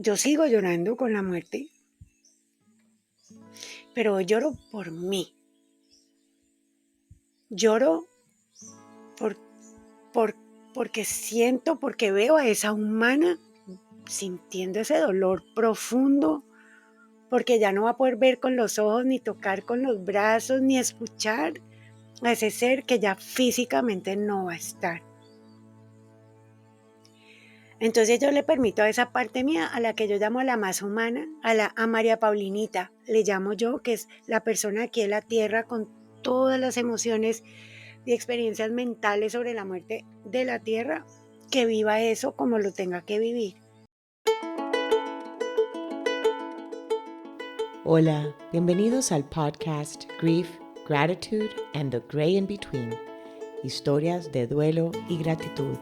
Yo sigo llorando con la muerte, pero hoy lloro por mí. Lloro por, por, porque siento, porque veo a esa humana sintiendo ese dolor profundo, porque ya no va a poder ver con los ojos, ni tocar con los brazos, ni escuchar a ese ser que ya físicamente no va a estar. Entonces yo le permito a esa parte mía, a la que yo llamo a la más humana, a María Paulinita, le llamo yo, que es la persona aquí en la tierra con todas las emociones y experiencias mentales sobre la muerte de la tierra, que viva eso como lo tenga que vivir. Hola, bienvenidos al podcast Grief, Gratitude and the Gray in Between, historias de duelo y gratitud.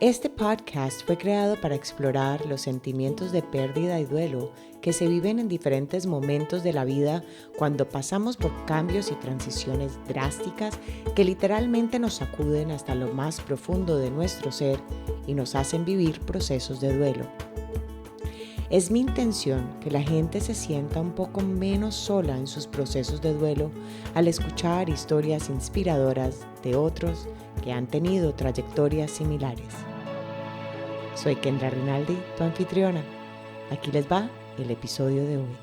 Este podcast fue creado para explorar los sentimientos de pérdida y duelo que se viven en diferentes momentos de la vida cuando pasamos por cambios y transiciones drásticas que literalmente nos sacuden hasta lo más profundo de nuestro ser y nos hacen vivir procesos de duelo. Es mi intención que la gente se sienta un poco menos sola en sus procesos de duelo al escuchar historias inspiradoras de otros que han tenido trayectorias similares. Soy Kendra Rinaldi, tu anfitriona. Aquí les va el episodio de hoy.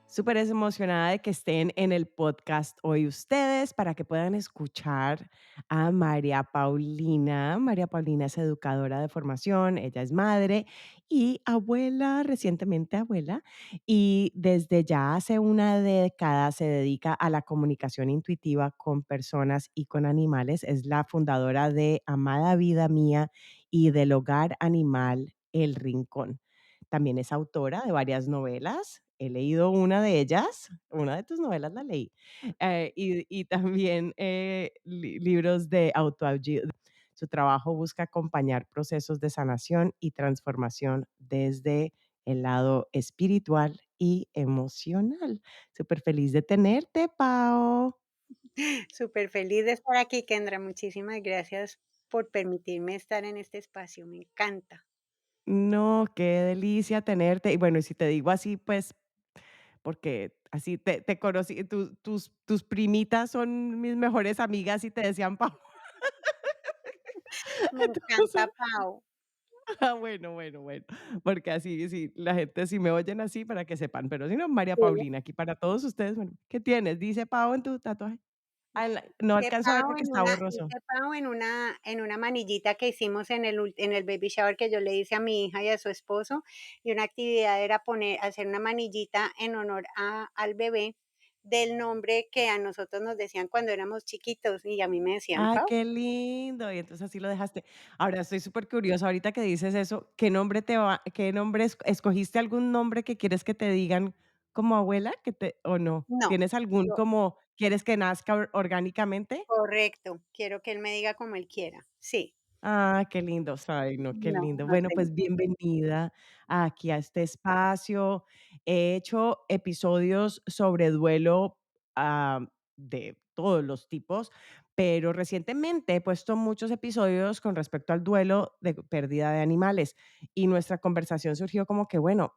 Súper emocionada de que estén en el podcast hoy ustedes para que puedan escuchar a María Paulina. María Paulina es educadora de formación, ella es madre y abuela, recientemente abuela, y desde ya hace una década se dedica a la comunicación intuitiva con personas y con animales. Es la fundadora de Amada Vida Mía y del Hogar Animal El Rincón. También es autora de varias novelas. He leído una de ellas, una de tus novelas la leí, y también libros de autoayuda. Su trabajo busca acompañar procesos de sanación y transformación desde el lado espiritual y emocional. Súper feliz de tenerte, Pao. Súper feliz de estar aquí, Kendra. Muchísimas gracias por permitirme estar en este espacio. Me encanta. No, qué delicia tenerte. Y bueno, y si te digo así, pues porque así te conocí, tus primitas son mis mejores amigas y te decían Pau. Me encanta, Entonces, Pau. bueno, porque así, sí, la gente si me oyen así para que sepan, pero si no, María Sí. Paulina, aquí para todos ustedes, bueno, ¿qué tienes? Dice Pau en tu tatuaje. No alcanzo a ver porque está borroso. Dice Pau en una manillita que hicimos en el baby shower que yo le hice a mi hija y a su esposo, y una actividad era hacer una manillita en honor al bebé del nombre que a nosotros nos decían cuando éramos chiquitos, y a mí me decían Ay, Pau. qué lindo. Y entonces así lo dejaste. Ahora estoy súper curiosa ahorita que dices eso, ¿qué nombre te va, qué nombre escogiste algún nombre que quieres que te digan como abuela que te o no? No, ¿Tienes algún yo como quieres que nazca orgánicamente? correcto, quiero que él me diga como él quiera. Sí, Ah, qué lindo, ay, no, qué no, lindo. no Bueno, tengo. pues bienvenida aquí a este espacio. He hecho episodios sobre duelo de todos los tipos, pero recientemente he puesto muchos episodios con respecto al duelo de pérdida de animales y nuestra conversación surgió como que, bueno,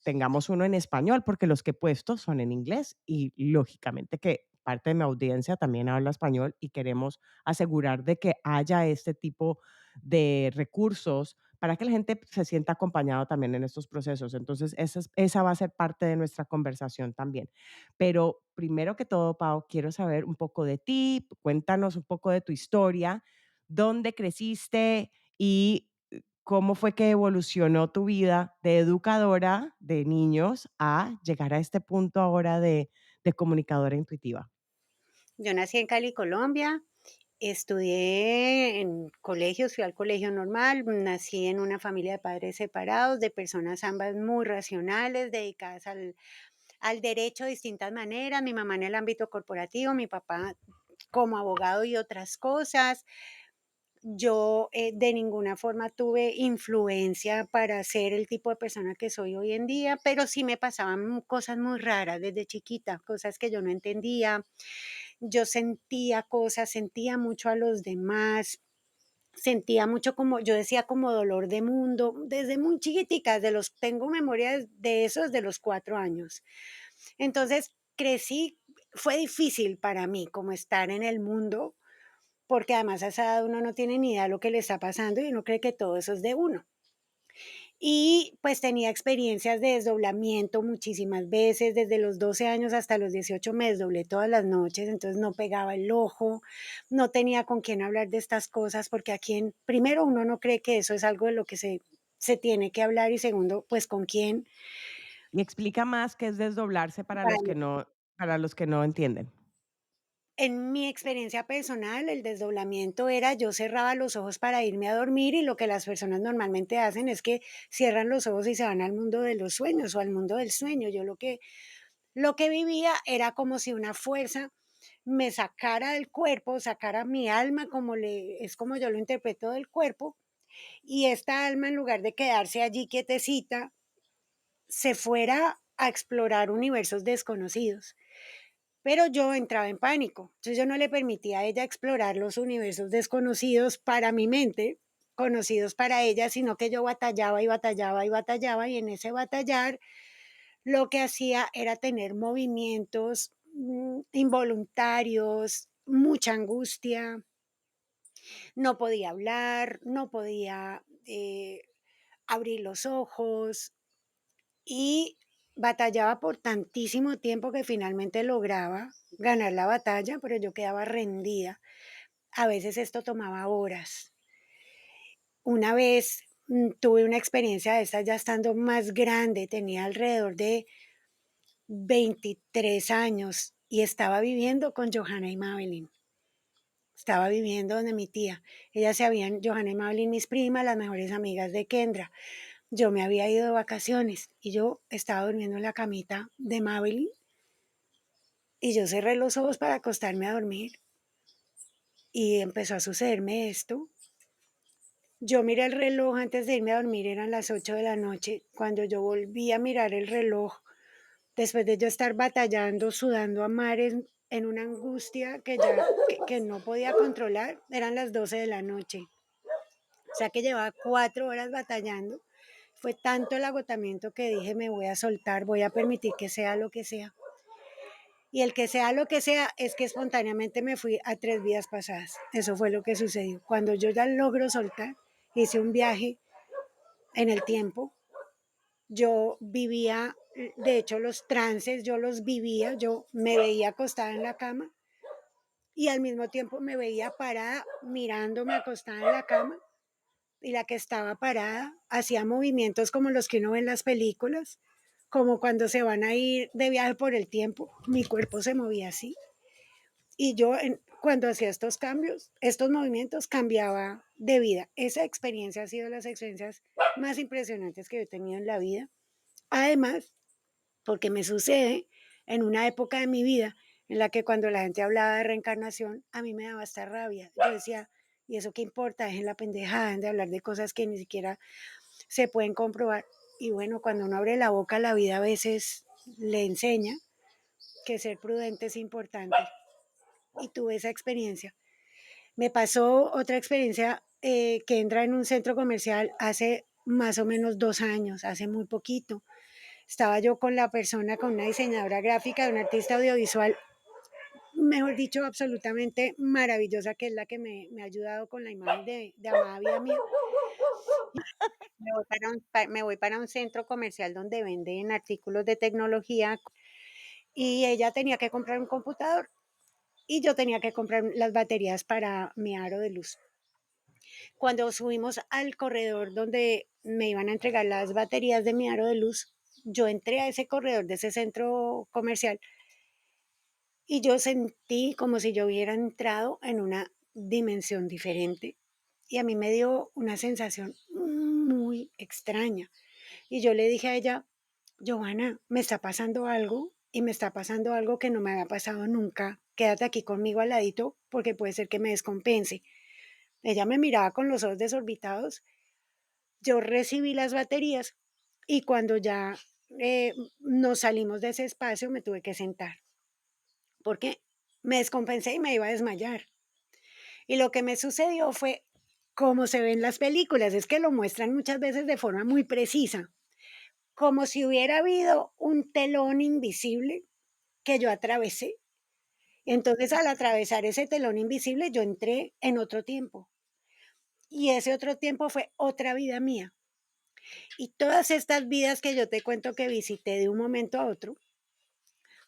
tengamos uno en español porque los que he puesto son en inglés y lógicamente que parte de mi audiencia también habla español y queremos asegurar de que haya este tipo de recursos para que la gente se sienta acompañado también en estos procesos. Entonces, esa va a ser parte de nuestra conversación también. Pero primero que todo, Pau, quiero saber un poco de ti, cuéntanos un poco de tu historia, dónde creciste y cómo fue que evolucionó tu vida de educadora de niños a llegar a este punto ahora de comunicadora intuitiva. Yo nací en Cali, Colombia. Estudié en colegios, fui al colegio normal, nací en una familia de padres separados, de personas ambas muy racionales, dedicadas al derecho de distintas maneras, mi mamá en el ámbito corporativo, mi papá como abogado y otras cosas. Yo de ninguna forma tuve influencia para ser el tipo de persona que soy hoy en día, pero sí me pasaban cosas muy raras desde chiquita, cosas que yo no entendía. Yo sentía cosas, sentía mucho a los demás, Sentía mucho como, yo decía como dolor de mundo, desde muy chiquitica, tengo memoria de eso desde los 4 años. Entonces, crecí, fue difícil para mí como estar en el mundo, porque además a esa edad uno no tiene ni idea de lo que le está pasando y uno cree que todo eso es de uno. Y pues tenía experiencias de desdoblamiento muchísimas veces, desde los 12 años hasta los 18 me desdoblé todas las noches, entonces no pegaba el ojo, no tenía con quién hablar de estas cosas, porque aquí primero uno no cree que eso es algo de lo que se tiene que hablar y segundo, pues con quién. Y explica más qué es desdoblarse para los que no entienden. En mi experiencia personal, el desdoblamiento era yo cerraba los ojos para irme a dormir y lo que las personas normalmente hacen es que cierran los ojos y se van al mundo de los sueños o al mundo del sueño. Yo lo que vivía era como si una fuerza me sacara del cuerpo, sacara mi alma, es como yo lo interpreto del cuerpo, y esta alma en lugar de quedarse allí quietecita, se fuera a explorar universos desconocidos. Pero yo entraba en pánico. Entonces yo no le permitía a ella explorar los universos desconocidos para mi mente, conocidos para ella, sino que yo batallaba y batallaba y batallaba y en ese batallar lo que hacía era tener movimientos involuntarios, mucha angustia, no podía hablar, no podía abrir los ojos y batallaba por tantísimo tiempo que finalmente lograba ganar la batalla, pero yo quedaba rendida. A veces esto tomaba horas. Una vez tuve una experiencia de estas ya estando más grande, tenía alrededor de 23 años y estaba viviendo con Johanna y Madeline. Estaba viviendo donde mi tía. Johanna y Madeline, mis primas, las mejores amigas de Kendra. Yo me había ido de vacaciones y yo estaba durmiendo en la camita de Madeline y yo cerré los ojos para acostarme a dormir y empezó a sucederme esto. Yo miré el reloj antes de irme a dormir, eran las 8 de la noche. Cuando yo volví a mirar el reloj, después de yo estar batallando, sudando a mares, en una angustia que no podía controlar, eran las 12 de la noche. O sea que llevaba 4 horas batallando. Fue tanto el agotamiento que dije, me voy a soltar, voy a permitir que sea lo que sea. Y el que sea lo que sea es que espontáneamente me fui a 3 vidas pasadas. Eso fue lo que sucedió. Cuando yo ya logro soltar, hice un viaje en el tiempo. Yo vivía, de hecho los trances, yo los vivía, yo me veía acostada en la cama y al mismo tiempo me veía parada mirándome acostada en la cama y la que estaba parada hacía movimientos como los que uno ve en las películas, como cuando se van a ir de viaje por el tiempo, mi cuerpo se movía así. Y yo cuando hacía estos cambios, estos movimientos, cambiaba de vida. Esa experiencia ha sido de las experiencias más impresionantes que yo he tenido en la vida. Además, porque me sucede en una época de mi vida en la que cuando la gente hablaba de reencarnación, a mí me daba hasta rabia. Yo decía, ¿y eso qué importa? Dejen la pendejada, dejen de hablar de cosas que ni siquiera se pueden comprobar. Y bueno, cuando uno abre la boca, la vida a veces le enseña que ser prudente es importante. Y tuve esa experiencia. Me pasó otra experiencia que entra en un centro comercial hace más o menos 2 años, hace muy poquito. Estaba yo con la persona, con una diseñadora gráfica, una artista audiovisual, mejor dicho, absolutamente maravillosa, que es la que me ha ayudado con la imagen de Amada Vida Mía. Me voy para un centro comercial donde venden artículos de tecnología y ella tenía que comprar un computador y yo tenía que comprar las baterías para mi aro de luz. Cuando subimos al corredor donde me iban a entregar las baterías de mi aro de luz, yo entré a ese corredor de ese centro comercial y yo sentí como si yo hubiera entrado en una dimensión diferente. Y a mí me dio una sensación muy extraña. Y yo le dije a ella, Johanna, me está pasando algo y me está pasando algo que no me había pasado nunca. Quédate aquí conmigo al ladito porque puede ser que me descompense. Ella me miraba con los ojos desorbitados. Yo recibí las baterías y cuando ya nos salimos de ese espacio me tuve que sentar porque me descompensé y me iba a desmayar. Y lo que me sucedió fue como se ve en las películas, es que lo muestran muchas veces de forma muy precisa, como si hubiera habido un telón invisible que yo atravesé. Entonces, al atravesar ese telón invisible, yo entré en otro tiempo, y ese otro tiempo fue otra vida mía. Y todas estas vidas que yo te cuento que visité de un momento a otro,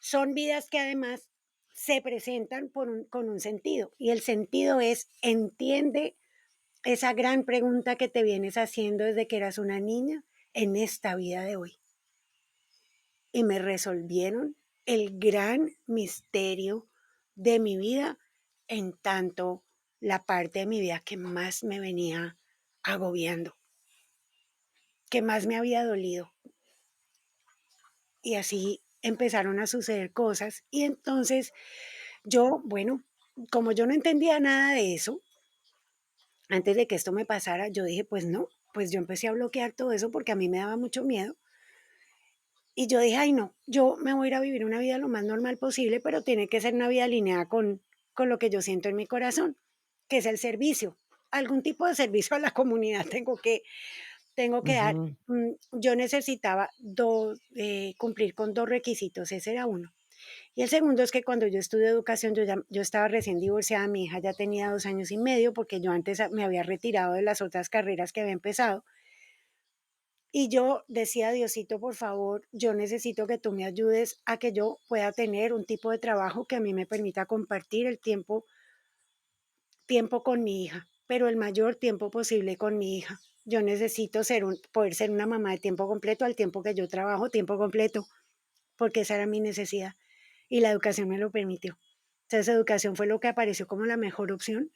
son vidas que además se presentan con un sentido, y el sentido es: entiende esa gran pregunta que te vienes haciendo desde que eras una niña en esta vida de hoy. Y me resolvieron el gran misterio de mi vida, en tanto la parte de mi vida que más me venía agobiando, que más me había dolido. Y así empezaron a suceder cosas. Y entonces yo, bueno, como yo no entendía nada de eso, antes de que esto me pasara, yo dije, pues no, pues yo empecé a bloquear todo eso porque a mí me daba mucho miedo. Y yo dije, ay no, yo me voy a ir a vivir una vida lo más normal posible, pero tiene que ser una vida alineada con lo que yo siento en mi corazón, que es el servicio. Algún tipo de servicio a la comunidad tengo que dar. Ujú. Yo necesitaba cumplir con dos requisitos, ese era uno. Y el segundo es que cuando yo estudié educación, yo estaba recién divorciada, mi hija ya tenía 2 años y medio, porque yo antes me había retirado de las otras carreras que había empezado. Y yo decía, Diosito, por favor, yo necesito que tú me ayudes a que yo pueda tener un tipo de trabajo que a mí me permita compartir el tiempo con mi hija, pero el mayor tiempo posible con mi hija. Yo necesito poder ser una mamá de tiempo completo al tiempo que yo trabajo tiempo completo, porque esa era mi necesidad y la educación me lo permitió. Entonces, educación fue lo que apareció como la mejor opción,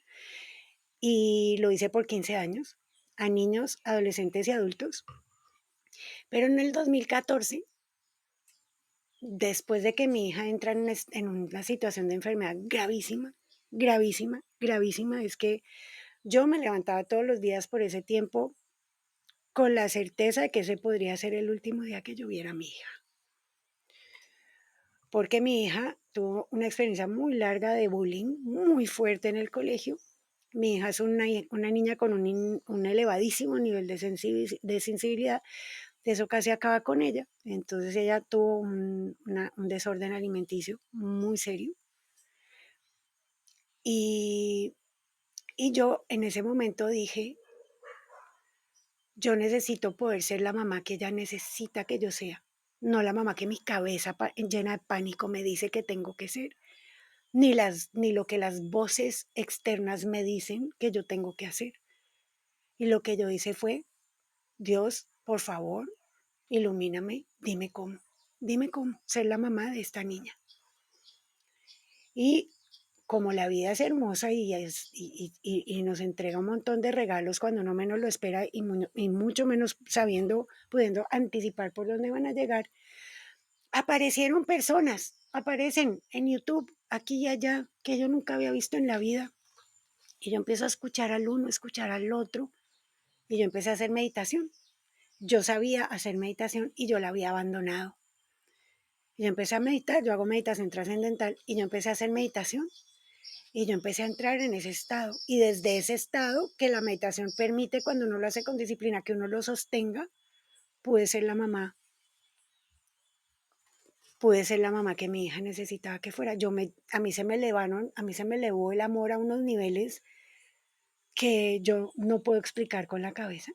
y lo hice por 15 años a niños, adolescentes y adultos. Pero en el 2014, después de que mi hija entra en una situación de enfermedad gravísima, gravísima, gravísima, es que yo me levantaba todos los días por ese tiempo con la certeza de que ese podría ser el último día que yo viera a mi hija. Porque mi hija tuvo una experiencia muy larga de bullying, muy fuerte en el colegio. Mi hija es una niña con un elevadísimo nivel de sensibilidad. Eso casi acaba con ella. Entonces ella tuvo un desorden alimenticio muy serio. Y, y yo en ese momento dije, yo necesito poder ser la mamá que ella necesita que yo sea, no la mamá que mi cabeza llena de pánico me dice que tengo que ser, ni lo que las voces externas me dicen que yo tengo que hacer. Y lo que yo hice fue, Dios, por favor, ilumíname, dime cómo ser la mamá de esta niña. Y como la vida es hermosa y nos entrega un montón de regalos cuando uno menos lo espera, y mucho menos pudiendo anticipar por dónde van a llegar, aparecen en YouTube, aquí y allá, que yo nunca había visto en la vida. Y yo empiezo a escuchar al uno, a escuchar al otro, y yo empecé a hacer meditación. Yo sabía hacer meditación y yo la había abandonado. Y yo empecé a meditar, yo hago meditación trascendental, y yo empecé a hacer meditación. Y yo empecé a entrar en ese estado. Y desde ese estado que la meditación permite, cuando uno lo hace con disciplina, que uno lo sostenga, pude ser la mamá. Pude ser la mamá que mi hija necesitaba que fuera. A mí se me elevó el amor a unos niveles que yo no puedo explicar con la cabeza.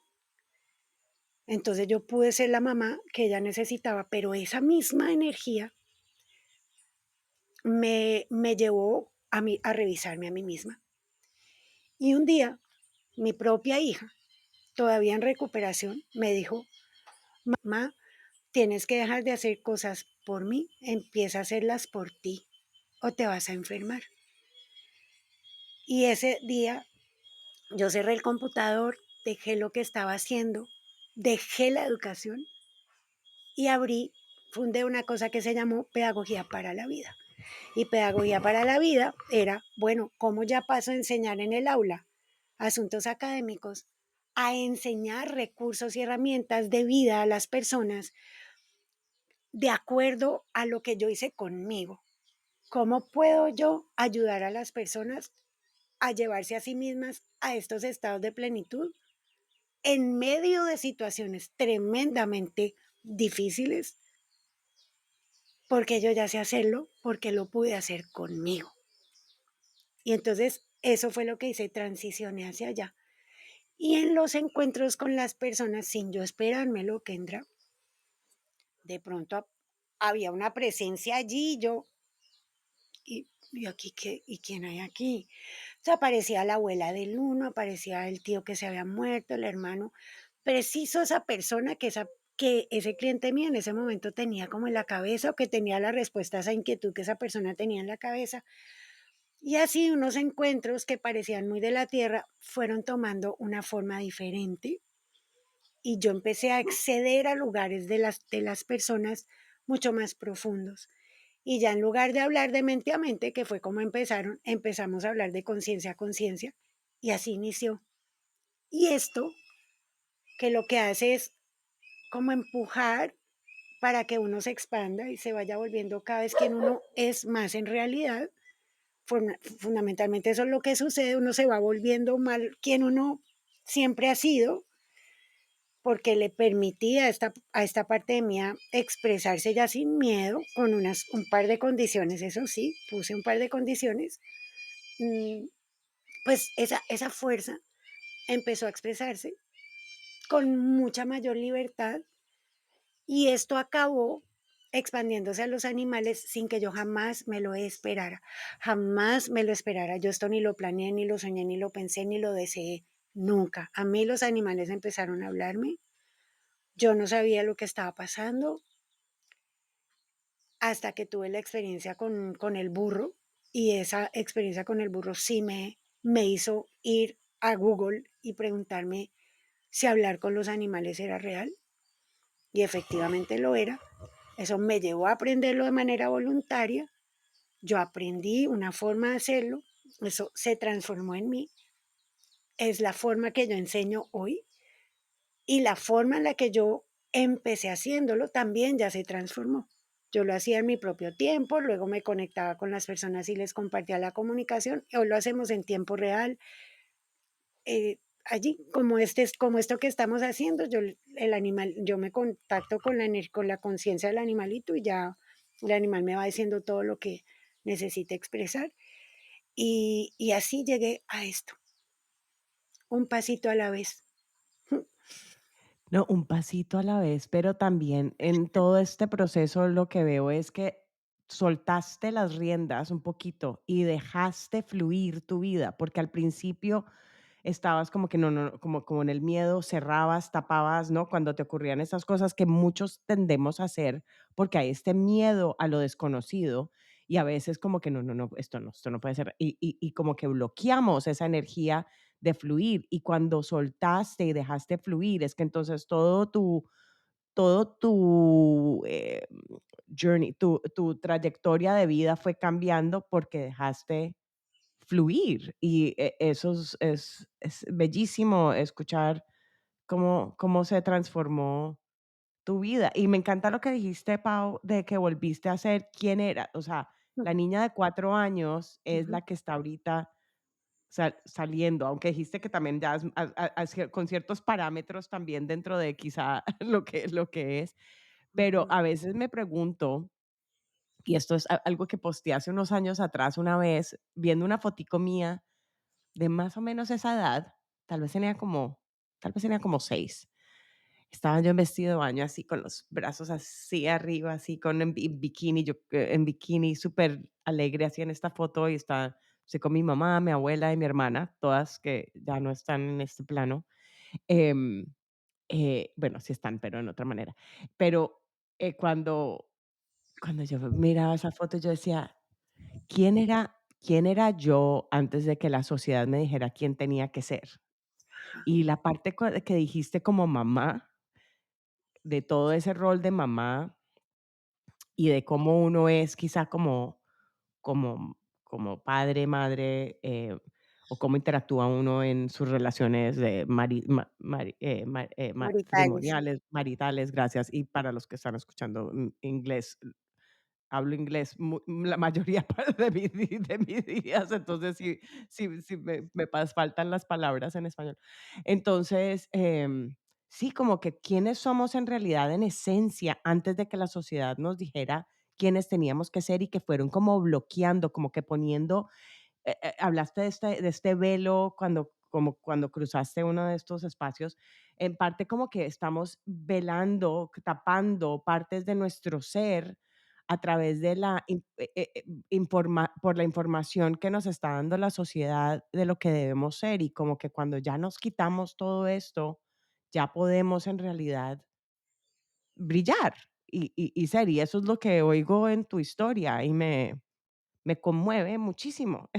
Entonces yo pude ser la mamá que ella necesitaba, pero esa misma energía me llevó a revisarme a mí misma. Y un día, mi propia hija, todavía en recuperación, me dijo, mamá, tienes que dejar de hacer cosas por mí, empieza a hacerlas por ti o te vas a enfermar. Y ese día yo cerré el computador, dejé lo que estaba haciendo, dejé la educación y fundé una cosa que se llamó Pedagogía para la Vida. Y Pedagogía para la Vida era, bueno, ¿cómo ya paso a enseñar en el aula asuntos académicos a enseñar recursos y herramientas de vida a las personas de acuerdo a lo que yo hice conmigo? ¿Cómo puedo yo ayudar a las personas a llevarse a sí mismas a estos estados de plenitud en medio de situaciones tremendamente difíciles, porque yo ya sé hacerlo, porque lo pude hacer conmigo. Y entonces eso fue lo que hice, transicioné hacia allá. Y en los encuentros con las personas, sin yo esperármelo, Kendra, de pronto había una presencia allí, yo, y aquí qué, ¿y quién hay aquí? O sea, aparecía la abuela del uno, aparecía el tío que se había muerto, el hermano, preciso esa persona que ese cliente mío en ese momento tenía como en la cabeza o que tenía la respuesta a esa inquietud que esa persona tenía en la cabeza. Y así unos encuentros que parecían muy de la tierra fueron tomando una forma diferente y yo empecé a acceder a lugares de las personas mucho más profundos. Y ya en lugar de hablar de mente a mente, que fue como empezamos a hablar de conciencia a conciencia y así inició. Y esto que lo que hace es como empujar para que uno se expanda y se vaya volviendo cada vez quien uno es más en realidad. Fundamentalmente eso es lo que sucede, uno se va volviendo mal quien uno siempre ha sido, porque le permitía a esta parte de mí expresarse ya sin miedo, con un par de condiciones, eso sí, puse un par de condiciones, mm, pues esa fuerza empezó a expresarse con mucha mayor libertad y esto acabó expandiéndose a los animales sin que yo jamás me lo esperara, jamás me lo esperara. Yo esto ni lo planeé, ni lo soñé, ni lo pensé, ni lo deseé, nunca. A mí los animales empezaron a hablarme, yo no sabía lo que estaba pasando hasta que tuve la experiencia con el burro y esa experiencia con el burro sí me hizo ir a Google y preguntarme si hablar con los animales era real y efectivamente lo era. Eso me llevó a aprenderlo de manera voluntaria. Yo aprendí una forma de hacerlo, eso se transformó en mí, es la forma que yo enseño hoy y la forma en la que yo empecé haciéndolo también ya se transformó. Yo lo hacía en mi propio tiempo, luego me conectaba con las personas y les compartía la comunicación. Hoy lo hacemos en tiempo real. Allí, como esto que estamos haciendo, el animal, yo me contacto con con la conciencia del animalito y ya el animal me va diciendo todo lo que necesite expresar. Y así llegué a esto, un pasito a la vez. No, un pasito a la vez, pero también en todo este proceso lo que veo es que soltaste las riendas un poquito y dejaste fluir tu vida, porque al principio estabas como que no, como en el miedo, cerrabas, tapabas, ¿no? Cuando te ocurrían esas cosas que muchos tendemos a hacer, porque hay este miedo a lo desconocido y a veces como que no, esto no puede ser. Y como que bloqueamos esa energía de fluir. Y cuando soltaste y dejaste fluir, es que entonces todo tu journey, tu trayectoria de vida fue cambiando porque dejaste fluir. Y eso es bellísimo escuchar cómo se transformó tu vida. Y me encanta lo que dijiste, Pau, de que volviste a ser quién era. O sea, la niña de 4 años es Ujú, la que está ahorita saliendo, aunque dijiste que también ya con ciertos parámetros también dentro de quizá lo que es. Pero ujú, a veces me pregunto, y esto es algo que posteé hace unos años atrás una vez, viendo una fotico mía de más o menos esa edad, tal vez tenía como tal vez tenía como 6. Estaba yo en vestido de baño, así con los brazos así arriba, así con en bikini, yo, en bikini, súper alegre, así en esta foto, y estoy con mi mamá, mi abuela y mi hermana, todas que ya no están en este plano. Em, bueno, sí están, pero en otra manera. Pero, cuando yo miraba esa foto, yo decía: ¿Quién era yo antes de que la sociedad me dijera quién tenía que ser? Y la parte que dijiste como mamá, de todo ese rol de mamá y de cómo uno es quizá como padre, madre, o cómo interactúa uno en sus relaciones de maritales. matrimoniales, maritales, gracias. Y para los que están escuchando inglés, hablo inglés la mayoría de mis días, entonces sí faltan las palabras en español. Entonces, sí, como que quiénes somos en realidad en esencia antes de que la sociedad nos dijera quiénes teníamos que ser y que fueron como bloqueando, como que poniendo hablaste de este velo como cuando cruzaste uno de estos espacios, en parte como que estamos velando, tapando partes de nuestro ser a través de la por la información que nos está dando la sociedad de lo que debemos ser, y como que cuando ya nos quitamos todo esto, ya podemos en realidad brillar y ser, y eso es lo que oigo en tu historia, y me conmueve muchísimo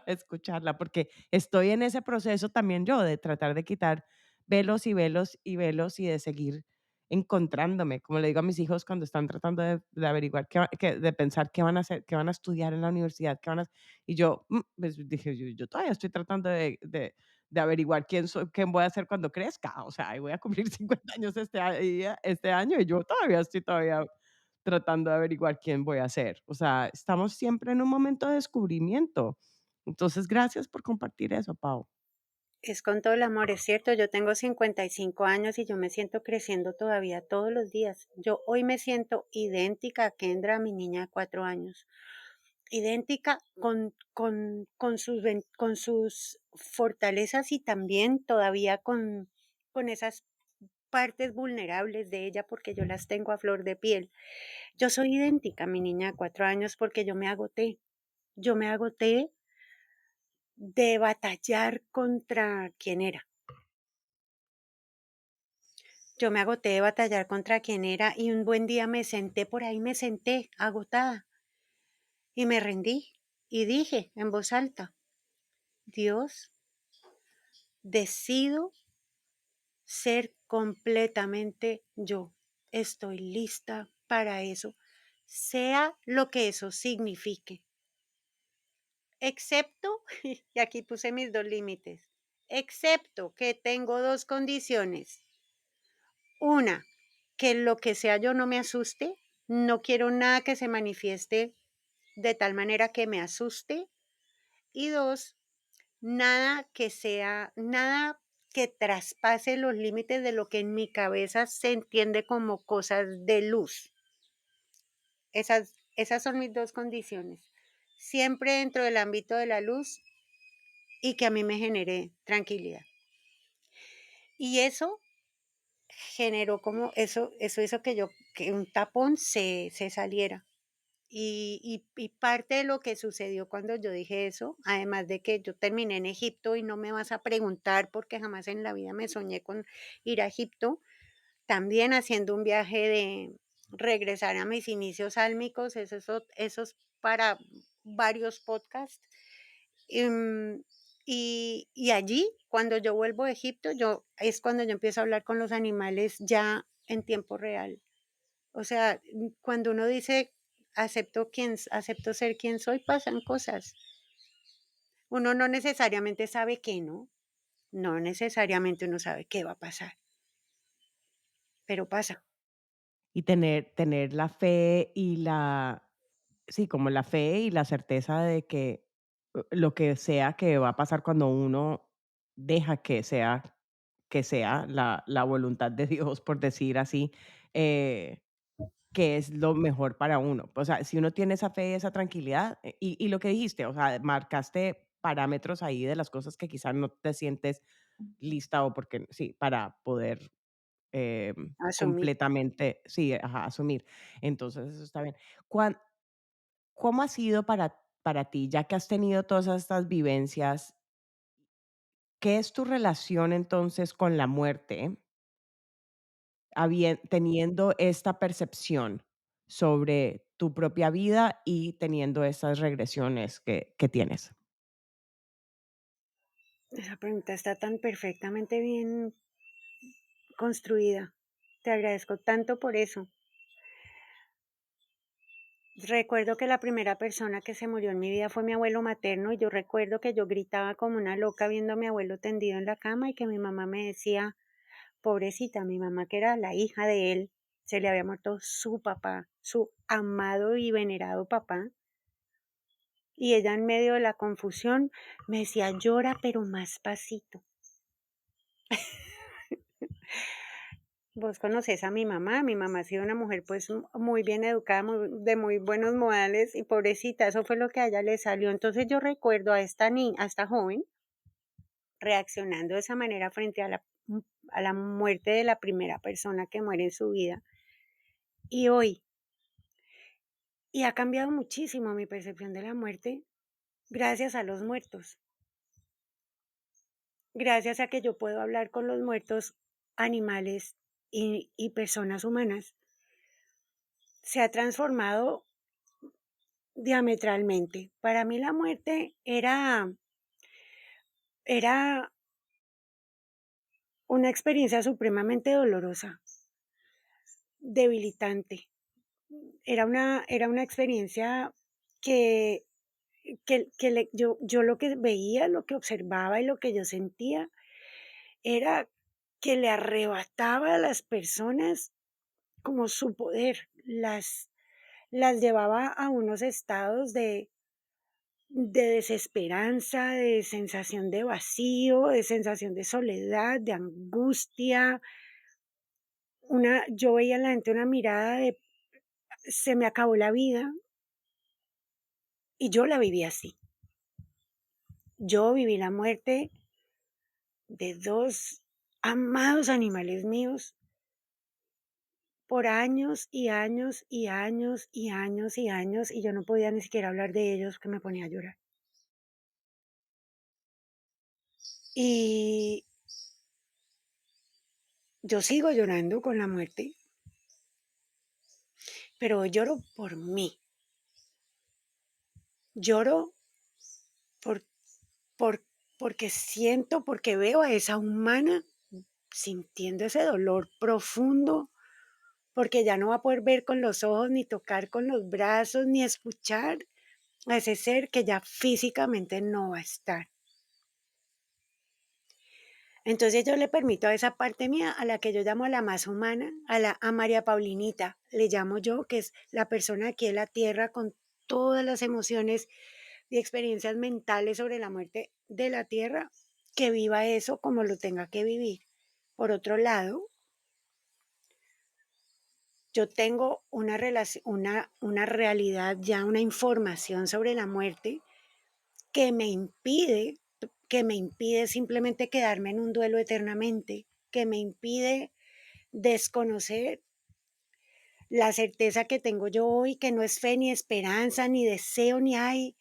escucharla, porque estoy en ese proceso también yo de tratar de quitar velos y velos y velos y de seguir encontrándome, como le digo a mis hijos cuando están tratando de averiguar de pensar qué van a hacer, qué van a estudiar en la universidad, qué van a y yo, pues dije, yo todavía estoy tratando de averiguar quién soy, quién voy a ser cuando crezca, o sea, y voy a cumplir 50 años este año y yo todavía estoy tratando de averiguar quién voy a ser. O sea, estamos siempre en un momento de descubrimiento. Entonces, gracias por compartir eso, Pau. Es con todo el amor, es cierto, yo tengo 55 años y yo me siento creciendo todavía todos los días. Yo hoy me siento idéntica a Kendra, mi niña de 4 años, idéntica con sus fortalezas y también todavía con esas partes vulnerables de ella porque yo las tengo a flor de piel. Yo soy idéntica a mi niña de 4 años porque yo me agoté de batallar contra quién era. Yo me agoté de batallar contra quién era y un buen día me senté por ahí, me senté agotada y me rendí y dije en voz alta, Dios, decido ser completamente yo. Estoy lista para eso, sea lo que eso signifique. Excepto, y aquí puse mis dos límites, excepto que tengo dos condiciones. Una, que lo que sea yo no me asuste. No quiero nada que se manifieste de tal manera que me asuste. Y dos, nada que traspase los límites de lo que en mi cabeza se entiende como cosas de luz. Esas son mis dos condiciones. Siempre dentro del ámbito de la luz y que a mí me genere tranquilidad. Y eso generó como eso hizo que un tapón se saliera. Y parte de lo que sucedió cuando yo dije eso, además de que yo terminé en Egipto y no me vas a preguntar porque jamás en la vida me soñé con ir a Egipto, también haciendo un viaje de regresar a mis inicios sálmicos, esos para varios podcasts. Em, y allí, cuando yo vuelvo a Egipto, es cuando yo empiezo a hablar con los animales ya en tiempo real. O sea, cuando uno dice acepto ser quien soy, pasan cosas. Uno no necesariamente sabe qué, ¿no? No necesariamente uno sabe qué va a pasar, pero pasa. Y tener la fe y sí, como la fe y la certeza de que lo que sea que va a pasar cuando uno deja que sea la voluntad de Dios, por decir así, eh, que es lo mejor para uno. O sea, si uno tiene esa fe y esa tranquilidad, y lo que dijiste, o sea, marcaste parámetros ahí de las cosas que quizás no te sientes lista o porque sí, para poder Asumir. completamente, sí, ajá, asumir. Entonces, eso está bien. ¿Cuán ¿Cómo ha sido para ti, ya que has tenido todas estas vivencias, qué es tu relación entonces con la muerte, teniendo esta percepción sobre tu propia vida y teniendo esas regresiones que tienes? Esa pregunta está tan perfectamente bien construida. Te agradezco tanto por eso. Recuerdo que la primera persona que se murió en mi vida fue mi abuelo materno y yo recuerdo que yo gritaba como una loca viendo a mi abuelo tendido en la cama y que mi mamá me decía, pobrecita, mi mamá que era la hija de él, se le había muerto su papá, su amado y venerado papá, y ella en medio de la confusión me decía: "Llora, pero más pasito". Vos conocés a mi mamá ha sido una mujer, pues, muy bien educada, de muy buenos modales, y pobrecita, eso fue lo que a ella le salió. Entonces, yo recuerdo a esta joven reaccionando de esa manera frente a la muerte de la primera persona que muere en su vida. Y hoy y ha cambiado muchísimo mi percepción de la muerte gracias a los muertos, gracias a que yo puedo hablar con los muertos, animales y personas humanas. Se ha transformado diametralmente. Para mí la muerte era una experiencia supremamente dolorosa, debilitante. Era una experiencia que yo lo que veía, lo que observaba y lo que yo sentía era que le arrebataba a las personas como su poder, las llevaba a unos estados de desesperanza, de sensación de vacío, de sensación de soledad, de angustia. Yo veía en la gente una mirada de se me acabó la vida y yo la viví así. Yo viví la muerte de dos amados animales míos por años y años y años y años y años y yo no podía ni siquiera hablar de ellos que me ponía a llorar. Y yo sigo llorando con la muerte, pero lloro por mí. Lloro por, por, porque siento, porque veo a esa humana sintiendo ese dolor profundo, porque ya no va a poder ver con los ojos, ni tocar con los brazos, ni escuchar a ese ser que ya físicamente no va a estar. Entonces yo le permito a esa parte mía, a la que yo llamo a la más humana, a María Paulinita, le llamo yo, que es la persona aquí en la tierra con todas las emociones y experiencias mentales sobre la muerte de la tierra, que viva eso como lo tenga que vivir. Por otro lado, yo tengo una realidad, ya una información sobre la muerte que me impide, que me impide simplemente quedarme en un duelo eternamente, que me impide desconocer la certeza que tengo yo hoy, que no es fe ni esperanza, ni deseo, ni hay.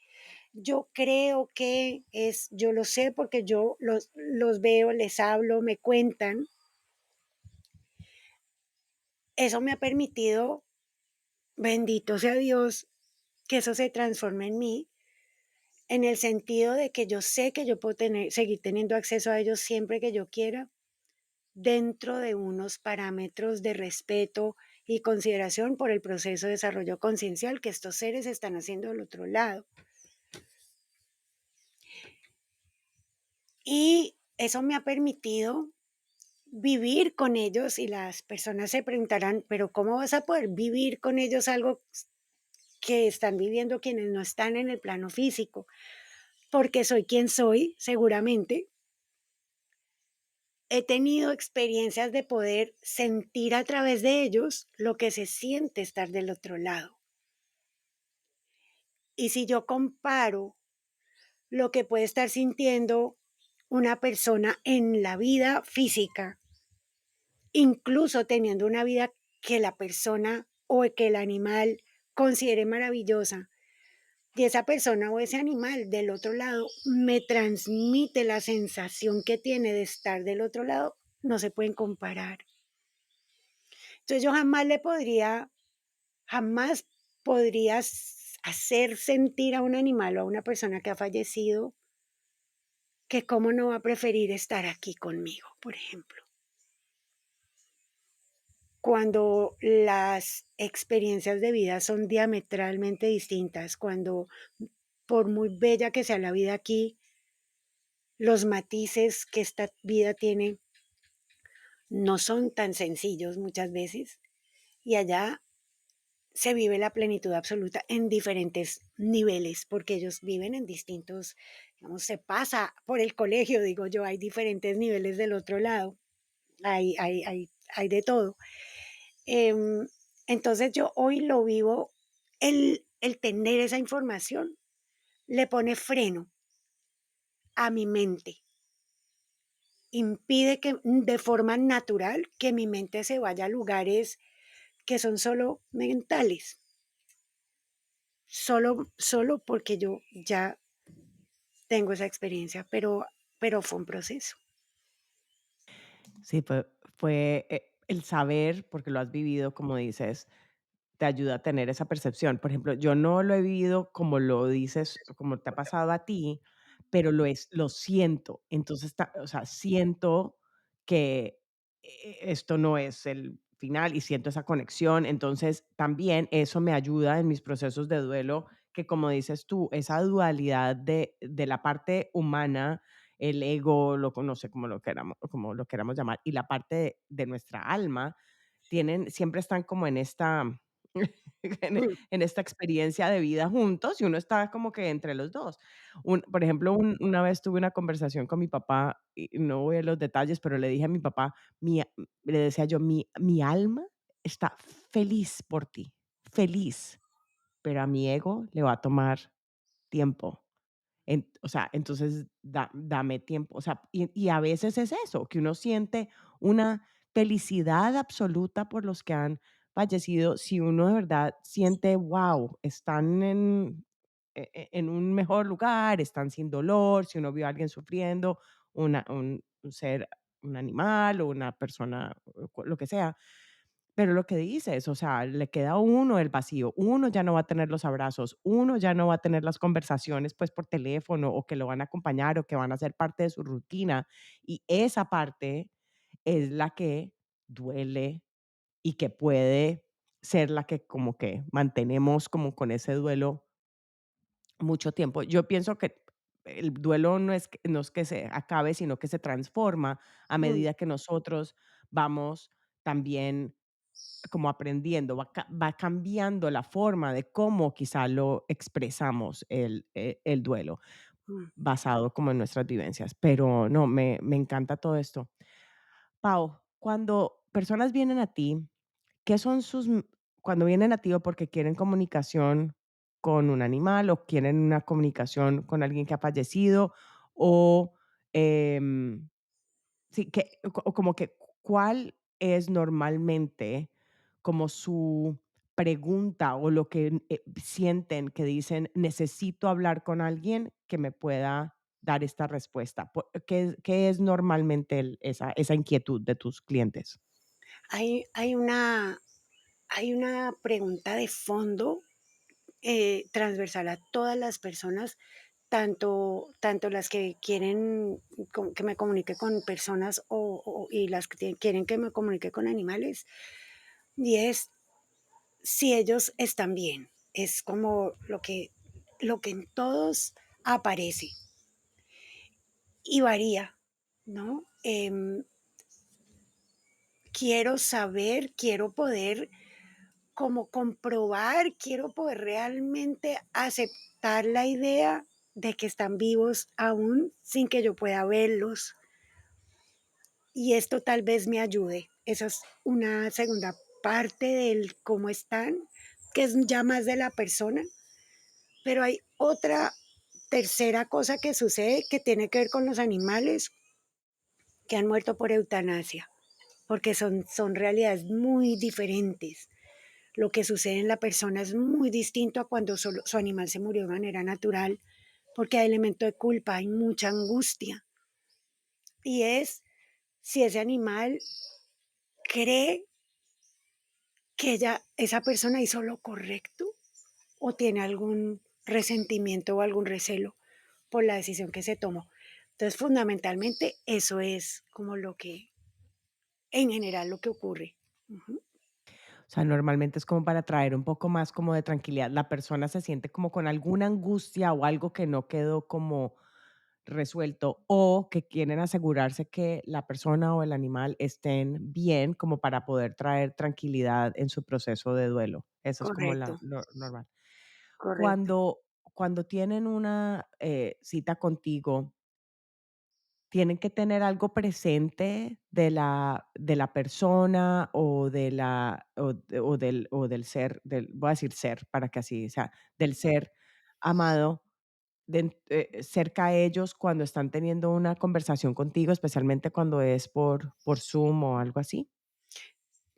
Yo creo que es, yo lo sé porque yo los veo, les hablo, me cuentan. Eso me ha permitido, bendito sea Dios, que eso se transforme en mí, en el sentido de que yo sé que yo puedo seguir teniendo acceso a ellos siempre que yo quiera, dentro de unos parámetros de respeto y consideración por el proceso de desarrollo conciencial que estos seres están haciendo del otro lado. Y eso me ha permitido vivir con ellos y las personas se preguntarán, pero ¿cómo vas a poder vivir con ellos algo que están viviendo quienes no están en el plano físico? Porque soy quien soy, seguramente. He tenido experiencias de poder sentir a través de ellos lo que se siente estar del otro lado. Y si yo comparo lo que puede estar sintiendo una persona en la vida física, incluso teniendo una vida que la persona o que el animal considere maravillosa, y esa persona o ese animal del otro lado me transmite la sensación que tiene de estar del otro lado, no se pueden comparar. Entonces yo jamás podría hacer sentir a un animal o a una persona que ha fallecido que cómo no va a preferir estar aquí conmigo, por ejemplo. Cuando las experiencias de vida son diametralmente distintas, cuando por muy bella que sea la vida aquí, los matices que esta vida tiene no son tan sencillos muchas veces. y allá se vive la plenitud absoluta en diferentes niveles, porque ellos viven en distintos, digamos, se pasa por el colegio, digo yo, hay diferentes niveles del otro lado, hay de todo. Em, entonces yo hoy lo vivo, el tener esa información le pone freno a mi mente, impide que de forma natural que mi mente se vaya a lugares que son solo mentales, solo porque yo ya tengo esa experiencia, pero fue un proceso. Sí, el saber, porque lo has vivido, como dices, te ayuda a tener esa percepción. Por ejemplo, yo no lo he vivido como lo dices, como te ha pasado a ti, pero lo siento. Entonces, o sea, siento que esto no es el final y siento esa conexión. Entonces, también eso me ayuda en mis procesos de duelo, que como dices tú, esa dualidad de la parte humana, el ego, no sé cómo lo queramos llamar, y la parte de nuestra alma, siempre están como en esta Mm, en esta experiencia de vida juntos y uno está como que entre los 2. Por ejemplo, una vez tuve una conversación con mi papá, y no voy a los detalles, pero le dije a mi papá, le decía yo: "Mi alma está feliz por ti, feliz, pero a mi ego le va a tomar tiempo". O sea, entonces dame tiempo, o sea, y a veces es eso, que uno siente una felicidad absoluta por los que han fallecido, si uno de verdad siente, wow, están en un mejor lugar, están sin dolor, si uno vio a alguien sufriendo, un ser, un animal o una persona, o lo que sea, pero lo que dices, o sea, le queda a uno el vacío, uno ya no va a tener los abrazos, uno ya no va a tener las conversaciones, pues, por teléfono, o que lo van a acompañar, o que van a ser parte de su rutina, y esa parte es la que duele y que puede ser la que como que mantenemos como con ese duelo mucho tiempo. Yo pienso que el duelo no es que se acabe, sino que se transforma a mm, medida que nosotros vamos también como aprendiendo, va cambiando la forma de cómo quizá lo expresamos el duelo, mm. basado como en nuestras vivencias. Pero no, me encanta todo esto. Pau, cuando personas vienen a ti, ¿qué son cuando vienen a ti o porque quieren comunicación con un animal o quieren una comunicación con alguien que ha fallecido o, em, sí, o como que, ¿cuál es normalmente como su pregunta o lo que, sienten que dicen: "Necesito hablar con alguien que me pueda dar esta respuesta"? ¿Qué es normalmente esa inquietud de tus clientes? Hay, hay, una, hay una pregunta de fondo transversal a todas las personas, tanto las que quieren que me comunique con personas y las que quieren que me comunique con animales, y es si ellos están bien. Es como lo que en todos aparece y varía, ¿no? Quiero saber, quiero poder como comprobar, quiero poder realmente aceptar la idea de que están vivos aún sin que yo pueda verlos. Y esto tal vez me ayude. Esa es una segunda parte del cómo están, que es ya más de la persona. Pero hay otra tercera cosa que sucede que tiene que ver con los animales que han muerto por eutanasia, porque son realidades muy diferentes. Lo que sucede en la persona es muy distinto a cuando su animal se murió de manera natural, porque hay elemento de culpa, hay mucha angustia. Y es si ese animal cree que esa persona hizo lo correcto o tiene algún resentimiento o algún recelo por la decisión que se tomó. Entonces, fundamentalmente, eso es como en general, lo que ocurre. Ujú. O sea, normalmente es como para traer un poco más como de tranquilidad. La persona se siente como con alguna angustia o algo que no quedó como resuelto o que quieren asegurarse que la persona o el animal estén bien como para poder traer tranquilidad en su proceso de duelo. Eso es como correcto, lo normal. correcto. Cuando tienen una, cita contigo, ¿tienen que tener algo presente de la persona o de la o del ser, del voy a decir ser para que así sea, del ser amado cerca a ellos cuando están teniendo una conversación contigo, especialmente cuando es por Zoom o algo así?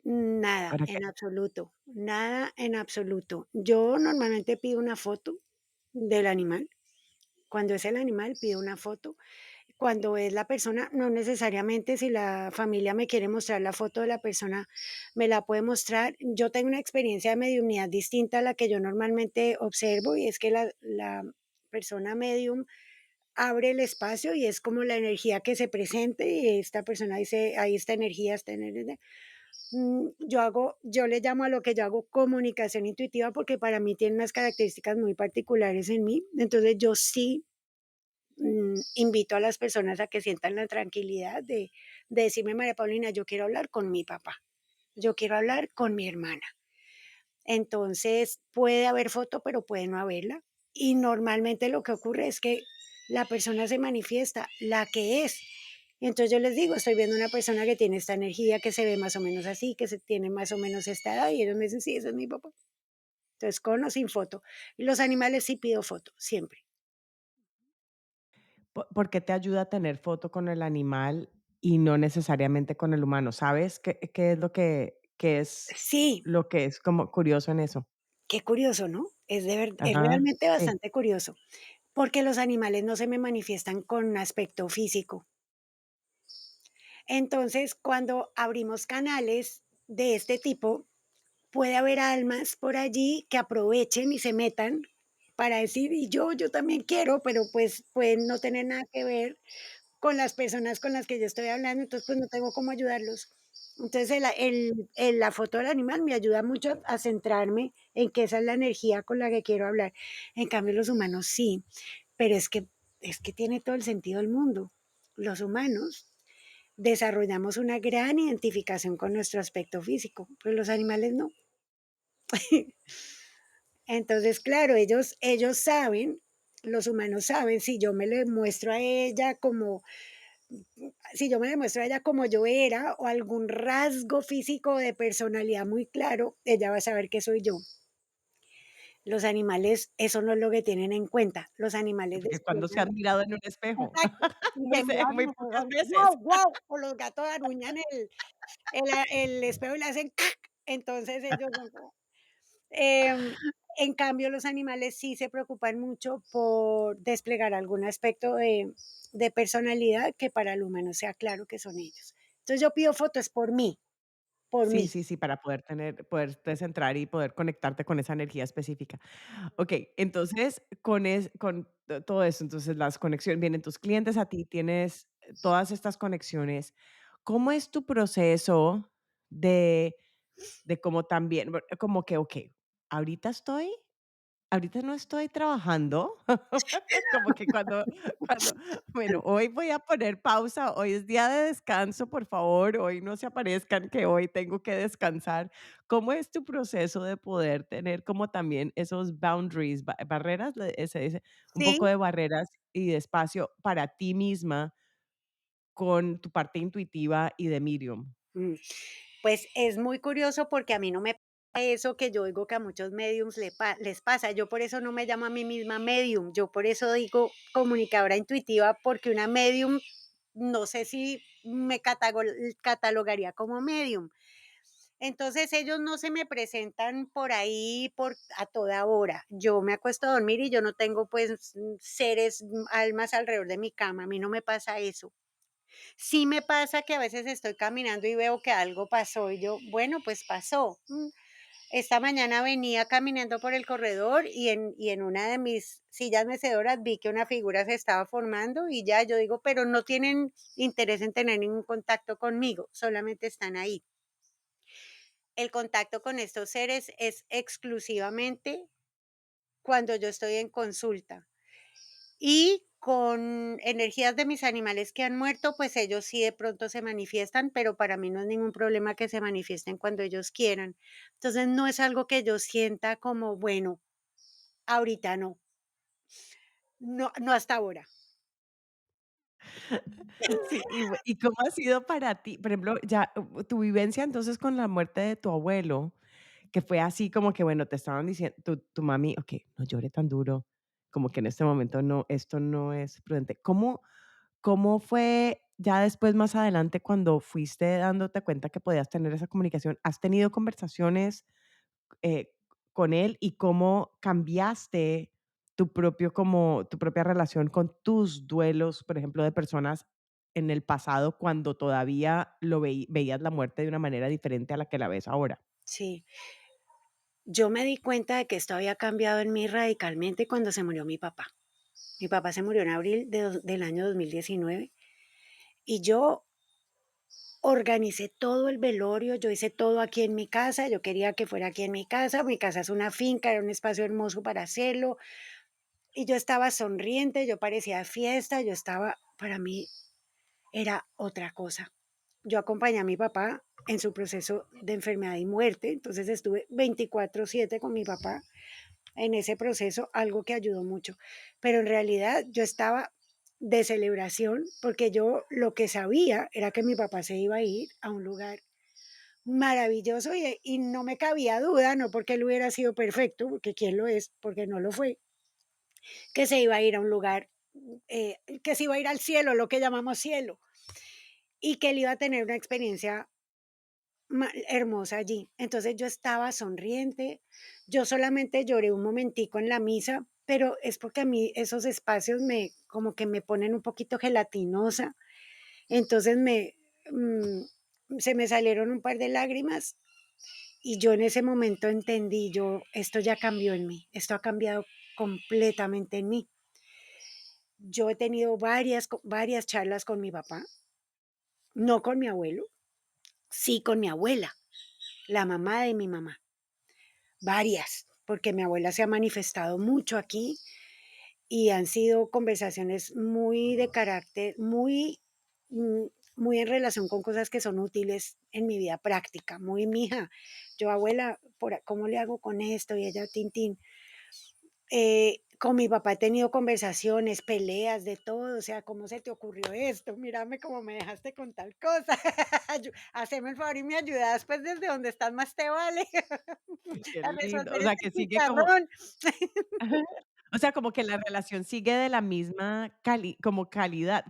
Nada, Para que en absoluto, nada en absoluto. Yo normalmente pido una foto del animal. Cuando es el animal, pido una foto. Cuando es la persona, no necesariamente si la familia me quiere mostrar la foto de la persona, me la puede mostrar. Yo tengo una experiencia de mediumnidad distinta a la que yo normalmente observo y es que la persona medium abre el espacio y es como la energía que se presente y esta persona dice, ahí está energía, está energía. Yo le llamo a lo que yo hago comunicación intuitiva porque para mí tiene unas características muy particulares en mí. Entonces yo sí invito a las personas a que sientan la tranquilidad de decirme, María Paulina, yo quiero hablar con mi papá, yo quiero hablar con mi hermana. Entonces puede haber foto, pero puede no haberla. Y normalmente lo que ocurre es que la persona se manifiesta, la que es. Y entonces yo les digo, estoy viendo una persona que tiene esta energía, que se ve más o menos así, que se tiene más o menos esta edad, y ellos me dicen, sí, ese es mi papá. Entonces, con o sin foto. Y los animales sí pido foto, siempre. ¿Por qué te ayuda a tener foto con el animal y no necesariamente con el humano? ¿Sabes qué es Sí, lo que es como curioso en eso? qué curioso, ¿no? Es Ajá, realmente sí. bastante curioso, porque los animales no se me manifiestan con aspecto físico. Entonces, cuando abrimos canales de este tipo, puede haber almas por allí que aprovechen y se metan para decir, y yo también quiero, pero pues pueden no tener nada que ver con las personas con las que yo estoy hablando, entonces pues no tengo cómo ayudarlos. Entonces la foto del animal me ayuda mucho a centrarme en que esa es la energía con la que quiero hablar. En cambio los humanos sí, pero es que tiene todo el sentido del mundo. Los humanos desarrollamos una gran identificación con nuestro aspecto físico, pero los animales no. Entonces, claro, ellos saben, los humanos saben, si yo me le muestro a ella como, si yo me le muestro a ella como yo era o algún rasgo físico de personalidad muy claro, ella va a saber que soy yo. Los animales, eso no es lo que tienen en cuenta. Los animales Porque cuando se despiertan. han mirado en un espejo, Exacto. Y se muy miran muy y pocas hacen veces. guau, guau, o los gatos aruñan el espejo y le hacen cac. Entonces ellos son como em, en cambio, los animales sí se preocupan mucho por desplegar algún aspecto de personalidad que para el humano sea claro que son ellos. Entonces, yo pido fotos por mí, por Sí, mí. sí, sí, para poderte centrar y poder conectarte con esa energía específica. Okey, entonces, con todo eso, entonces, las conexiones vienen tus clientes a ti, tienes todas estas conexiones. ¿Cómo es tu proceso de como también, como que, okey, ahorita estoy ahorita no estoy trabajando, como que cuando, bueno, hoy voy a poner pausa, hoy es día de descanso, por favor, hoy no se aparezcan que hoy tengo que descansar. ¿Cómo es tu proceso de poder tener como también esos boundaries, barreras, se dice, un Sí, poco de barreras y de espacio para ti misma con tu parte intuitiva y de medium? mm, pues es muy curioso porque a mí no me pasa eso que yo oigo que a muchos mediums les pasa. Yo por eso no me llamo a mí misma medium, yo por eso digo comunicadora intuitiva, porque una medium, no sé si me catalogaría como medium. Entonces ellos no se me presentan por ahí a toda hora. Yo me acuesto a dormir y yo no tengo pues seres, almas alrededor de mi cama. A mí no me pasa eso. Sí me pasa que a veces estoy caminando y veo que algo pasó y yo, bueno, pues pasó. Esta mañana venía caminando por el corredor y en una de mis sillas mecedoras vi que una figura se estaba formando y ya yo digo, pero no tienen interés en tener ningún contacto conmigo, solamente están ahí. El contacto con estos seres es exclusivamente cuando yo estoy en consulta. Y con energías de mis animales que han muerto, pues ellos sí de pronto se manifiestan, pero para mí no es ningún problema que se manifiesten cuando ellos quieran. Entonces, no es algo que yo sienta como, bueno, ahorita no, no hasta ahora. Sí, ¿y cómo ha sido para ti? Por ejemplo, ya, tu vivencia entonces con la muerte de tu abuelo, que fue así como que, bueno, te estaban diciendo tu mami: "Okey, no llore tan duro, como que en este momento no, esto no es prudente". ¿Cómo fue ya después, más adelante, cuando fuiste dándote cuenta que podías tener esa comunicación? ¿Has tenido conversaciones eh, con él y cómo cambiaste tu propia relación con tus duelos, por ejemplo, de personas en el pasado cuando todavía veías la muerte de una manera diferente a la que la ves ahora? Sí, yo me di cuenta de que esto había cambiado en mí radicalmente cuando se murió mi papá. Mi papá se murió en abril del año 2019 y yo organicé todo el velorio, yo hice todo aquí en mi casa, yo quería que fuera aquí en mi casa es una finca, era un espacio hermoso para hacerlo, y yo estaba sonriente, yo parecía fiesta, yo estaba, para mí era otra cosa. Yo acompañé a mi papá en su proceso de enfermedad y muerte, entonces estuve 24/7 con mi papá en ese proceso, algo que ayudó mucho. Pero en realidad yo estaba de celebración porque yo lo que sabía era que mi papá se iba a ir a un lugar maravilloso y no me cabía duda, no porque él hubiera sido perfecto, porque quién lo es, porque no lo fue, que se iba a ir a un lugar, que se iba a ir al cielo, lo que llamamos cielo, y que él iba a tener una experiencia hermosa allí. Entonces yo estaba sonriente, yo solamente lloré un momentico en la misa, pero es porque a mí esos espacios me como que me ponen un poquito gelatinosa, entonces se me salieron un par de lágrimas y yo en ese momento entendí, yo, esto ya cambió en mí, esto ha cambiado completamente en mí. Yo he tenido varias charlas con mi papá, no con mi abuelo, sí con mi abuela, la mamá de mi mamá. Varias, porque mi abuela se ha manifestado mucho aquí y han sido conversaciones muy de carácter, mm, muy en relación con cosas que son útiles en mi vida práctica, muy mija. Yo, abuela, ¿cómo le hago con esto? Y ella, tin. Con mi papá he tenido conversaciones, peleas, de todo, o sea, ¿cómo se te ocurrió esto? Mírame cómo me dejaste con tal cosa. Haceme el favor y me ayudas, pues desde donde estás más te vale Qué a lindo, o resolver sea, este que sigue como chicharrón. ajá, o sea, como que la relación sigue de la misma como calidad,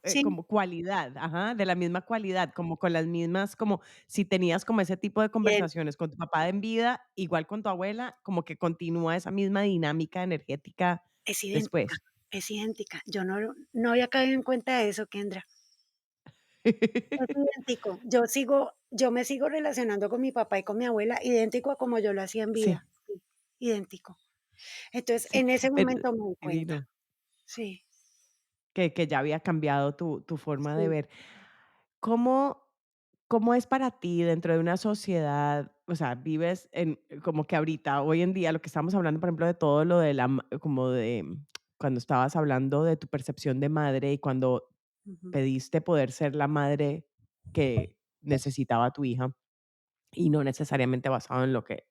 Sí, como cualidad, ajá, de la misma cualidad, como con las mismas como si tenías como ese tipo de bien, conversaciones con tu papá en vida, igual con tu abuela, como que continúa esa misma dinámica energética es idéntica, después. es idéntica. Yo no había caído en cuenta de eso, Kendra. Es idéntico. Yo me sigo relacionando con mi papá y con mi abuela idéntico a como yo lo hacía en Sí, vida. Sí, idéntico. Entonces, sí, en ese pero momento me di cuenta. divino, Sí, que ya había cambiado tu forma de sí. ver. ¿Cómo cómo es para ti dentro de una sociedad? O sea, vives en como que ahorita, hoy en día, lo que estamos hablando, por ejemplo, de todo lo de como de cuando estabas hablando de tu percepción de madre y cuando Ujú. pediste poder ser la madre que necesitaba tu hija y no necesariamente basado en lo que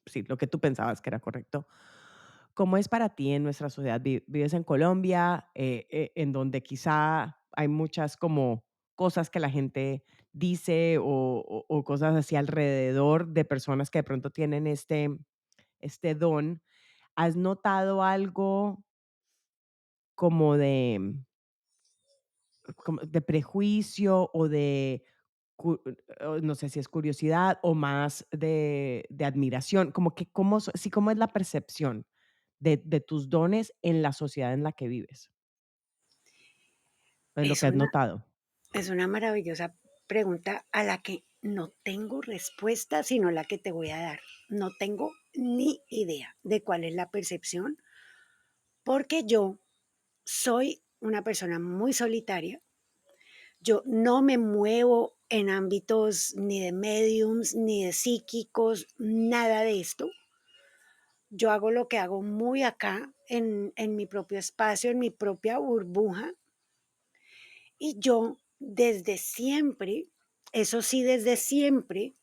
sí, lo que tú pensabas que era correcto. ¿Cómo es para ti en nuestra sociedad? ¿Vives en Colombia, en donde quizá hay muchas como cosas que la gente dice o cosas así alrededor de personas que de pronto tienen este don? ¿Has notado algo como de prejuicio o de, o no sé si es curiosidad o más de admiración? Como que, sí, ¿cómo es la percepción de tus dones en la sociedad en la que vives? Es lo Es que has una notado. es una maravillosa pregunta a la que no tengo respuesta, sino la que te voy a dar. No tengo ni idea de cuál es la percepción, porque yo soy una persona muy solitaria. Yo no me muevo en ámbitos ni de mediums, ni de psíquicos, nada de esto. yo hago lo que hago muy acá, en mi propio espacio, en mi propia burbuja, y yo desde siempre, eso sí, desde siempre,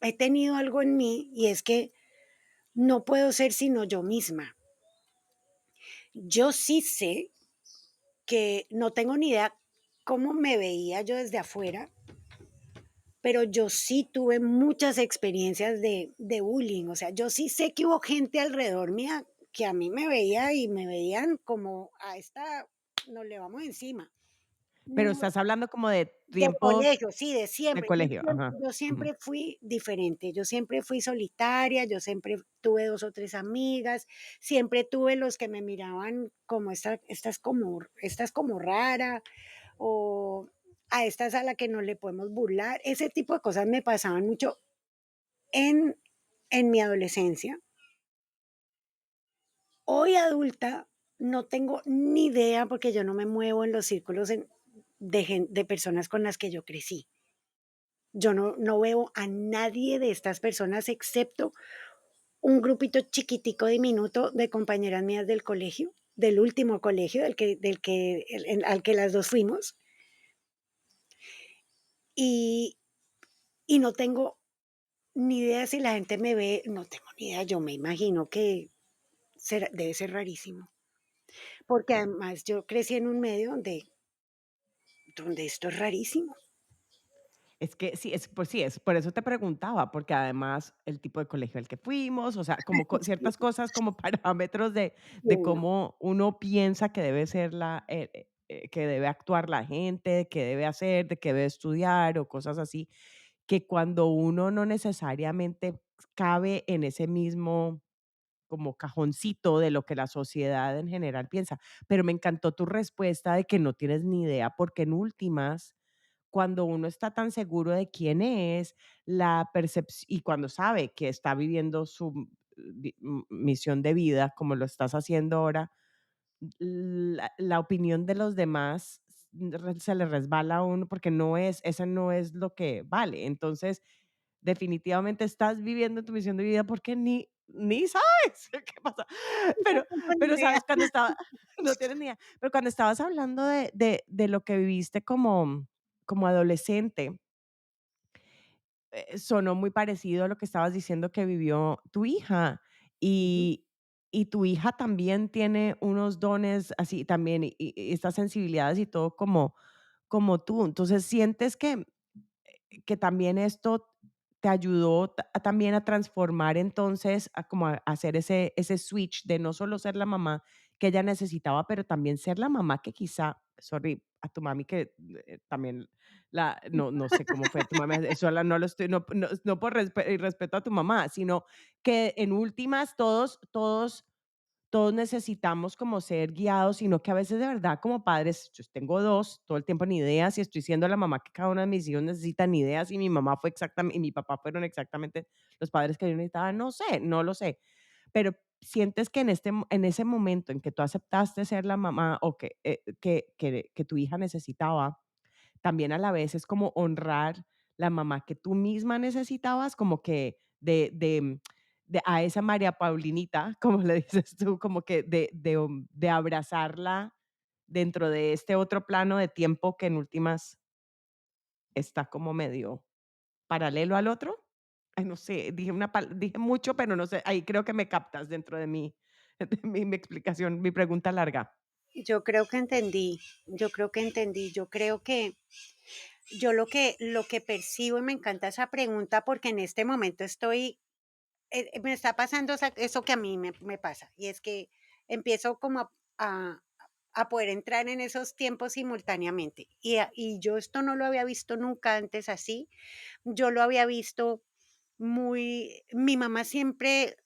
he tenido algo en mí, y es que no puedo ser sino yo misma. Yo sí sé que no tengo ni idea cómo me veía yo desde afuera, pero yo sí tuve muchas experiencias de bullying. O sea, yo sí sé que hubo gente alrededor mía que a mí me veía y me veían como a esta nos le vamos encima. Pero No, estás hablando como de del tiempos colegio, sí, de de siempre. Yo colegio, siempre ajá, yo ujú. siempre fui diferente, yo siempre fui solitaria, yo siempre tuve 2 o 3 amigas, siempre tuve los que me miraban como esta es como rara, o a esta es a la que no le podemos burlar. Ese tipo de cosas me pasaban mucho en mi adolescencia. Hoy adulta no tengo ni idea, porque yo no me muevo en los círculos de personas con las que yo crecí. Yo no veo a nadie de estas personas excepto un grupito chiquitico, diminuto de compañeras mías del colegio, del último colegio al que las 2 fuimos, y no tengo ni idea si la gente me ve, no tengo ni idea, yo me imagino que debe ser rarísimo, porque además yo crecí en un medio donde esto es rarísimo. Es que sí, pues sí, es por eso te preguntaba, porque además el tipo de colegio al que fuimos, o sea, como Sí, ciertas cosas como parámetros sí, de no. cómo uno piensa que debe ser que debe actuar la gente, que debe hacer, de que debe estudiar o cosas así, que cuando uno no necesariamente cabe en ese mismo como cajoncito de lo que la sociedad en general piensa. Pero me encantó tu respuesta de que no tienes ni idea, porque en últimas cuando uno está tan seguro de quién es, la percepción y cuando sabe que está viviendo su misión de vida, como lo estás haciendo ahora, la opinión de los demás se le resbala a uno porque esa no es lo que vale. Entonces, definitivamente estás viviendo tu misión de vida porque ni sabes qué pasa. No Pero, tengo ni pero idea. sabes, no tienes ni idea, pero cuando estabas hablando de lo que viviste como adolescente, sonó muy parecido a lo que estabas diciendo que vivió tu hija. Ujú. Y tu hija también tiene unos dones así también, y estas sensibilidades y todo como tú. Entonces, ¿sientes que también esto te ayudó también a transformar entonces, a como a hacer ese switch de no solo ser la mamá que ella necesitaba, pero también ser la mamá que quizá, sorry, a tu mami que también no sé cómo fue tu mamá, eso no lo estoy, no por respeto a tu mamá, sino que en últimas todos necesitamos como ser guiados, sino que a veces de verdad como padres, yo tengo 2 todo el tiempo ni idea si estoy siendo la mamá que cada uno de mis hijos necesita, ni idea si mi mamá fue exactamente y mi papá fueron exactamente los padres que yo necesitaba, no sé, no lo sé. Pero sientes que en ese momento en que tú aceptaste ser la mamá o que tu hija necesitaba, también a la vez es como honrar la mamá que tú misma necesitabas, como que de a esa María Paulinita, como le dices tú, como que de abrazarla dentro de este otro plano de tiempo que en últimas está como medio paralelo al otro. Ay, no sé, dije mucho, pero no sé, ahí creo que me captas dentro de mi explicación, mi pregunta larga. Yo creo que entendí, yo creo que entendí, yo creo que yo lo que percibo, y me encanta esa pregunta porque en este momento me está pasando eso que a mí me pasa, y es que empiezo como a a poder entrar en esos tiempos simultáneamente. Y yo esto no lo había visto nunca antes así. Yo lo había visto muy mi mamá siempre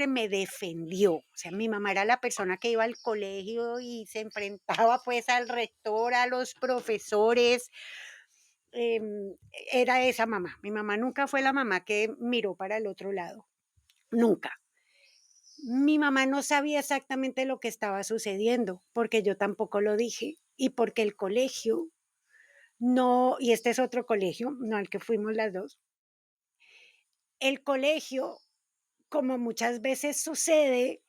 me defendió. O sea, mi mamá era la persona que iba al colegio y se enfrentaba, pues, al rector, a los profesores, era esa mamá. Mi mamá nunca fue la mamá que miró para el otro lado, nunca. Mi mamá no sabía exactamente lo que estaba sucediendo, porque yo tampoco lo dije, y porque el colegio no, y este es otro colegio, no al que fuimos las 2. El colegio como muchas veces sucede,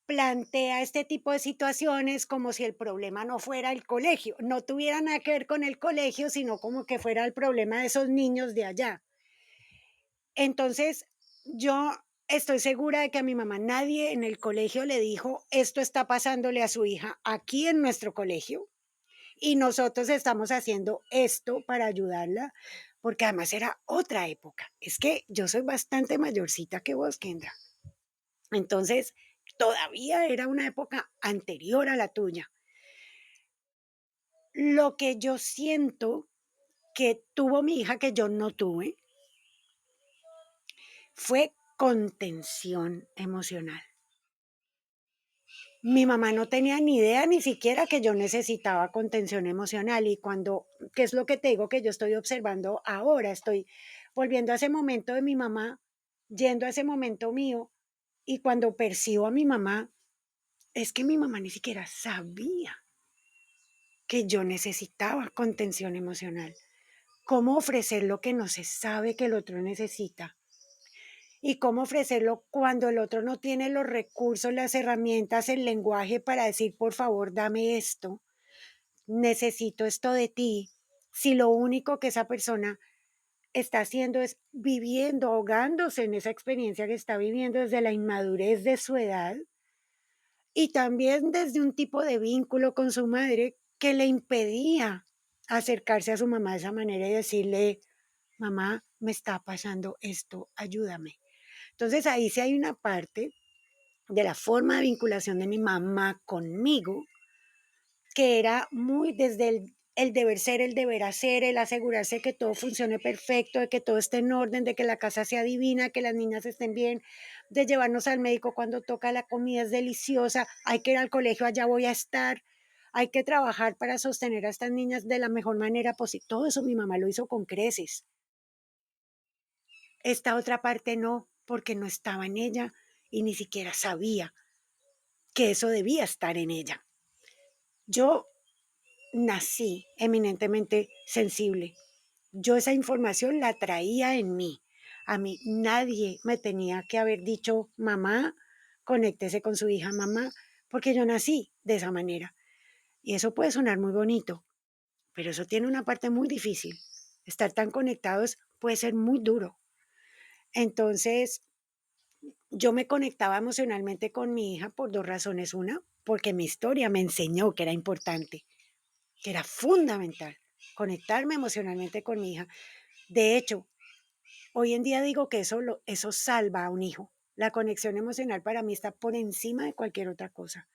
plantea este tipo de situaciones como si el problema no fuera el colegio, no tuviera nada que ver con el colegio, sino como que fuera el problema de esos niños de allá. Entonces, yo estoy segura de que a mi mamá nadie en el colegio le dijo: "Esto está pasándole a su hija aquí en nuestro colegio, y nosotros estamos haciendo esto para ayudarla", porque además era otra época. Es que yo soy bastante mayorcita que vos, Kendra. Entonces, todavía era una época anterior a la tuya. Lo que yo siento que tuvo mi hija que yo no tuve fue contención emocional. Mi mamá no tenía ni idea ni siquiera que yo necesitaba contención emocional y cuando, ¿qué es lo que te digo que yo estoy observando ahora? Estoy volviendo a ese momento de mi mamá, yendo a ese momento mío y cuando percibo a mi mamá, es que mi mamá ni siquiera sabía que yo necesitaba contención emocional. ¿Cómo ofrecer lo que no se sabe que el otro necesita? Y cómo ofrecerlo cuando el otro no tiene los recursos, las herramientas, el lenguaje para decir, por favor, dame esto, necesito esto de ti. Si lo único que esa persona está haciendo es viviendo, ahogándose en esa experiencia que está viviendo desde la inmadurez de su edad y también desde un tipo de vínculo con su madre que le impedía acercarse a su mamá de esa manera y decirle, mamá, me está pasando esto, ayúdame. Entonces ahí sí hay una parte de la forma de vinculación de mi mamá conmigo, que era muy desde el deber ser, el deber hacer, el asegurarse que todo funcione perfecto, de que todo esté en orden, de que la casa sea divina, que las niñas estén bien, de llevarnos al médico cuando toca la comida es deliciosa, hay que ir al colegio, allá voy a estar, hay que trabajar para sostener a estas niñas de la mejor manera posible. Todo eso mi mamá lo hizo con creces. Esta otra parte no, porque no estaba en ella y ni siquiera sabía que eso debía estar en ella. Yo nací eminentemente sensible. Yo esa información la traía en mí. A mí nadie me tenía que haber dicho, mamá, conéctese con su hija, mamá, porque yo nací de esa manera. Y eso puede sonar muy bonito, pero eso tiene una parte muy difícil. Estar tan conectados puede ser muy duro. Entonces, yo me conectaba emocionalmente con mi hija por dos razones. Una, porque mi historia me enseñó que era importante, que era fundamental conectarme emocionalmente con mi hija. De hecho, hoy en día digo que eso salva a un hijo. La conexión emocional para mí está por encima de cualquier otra cosa.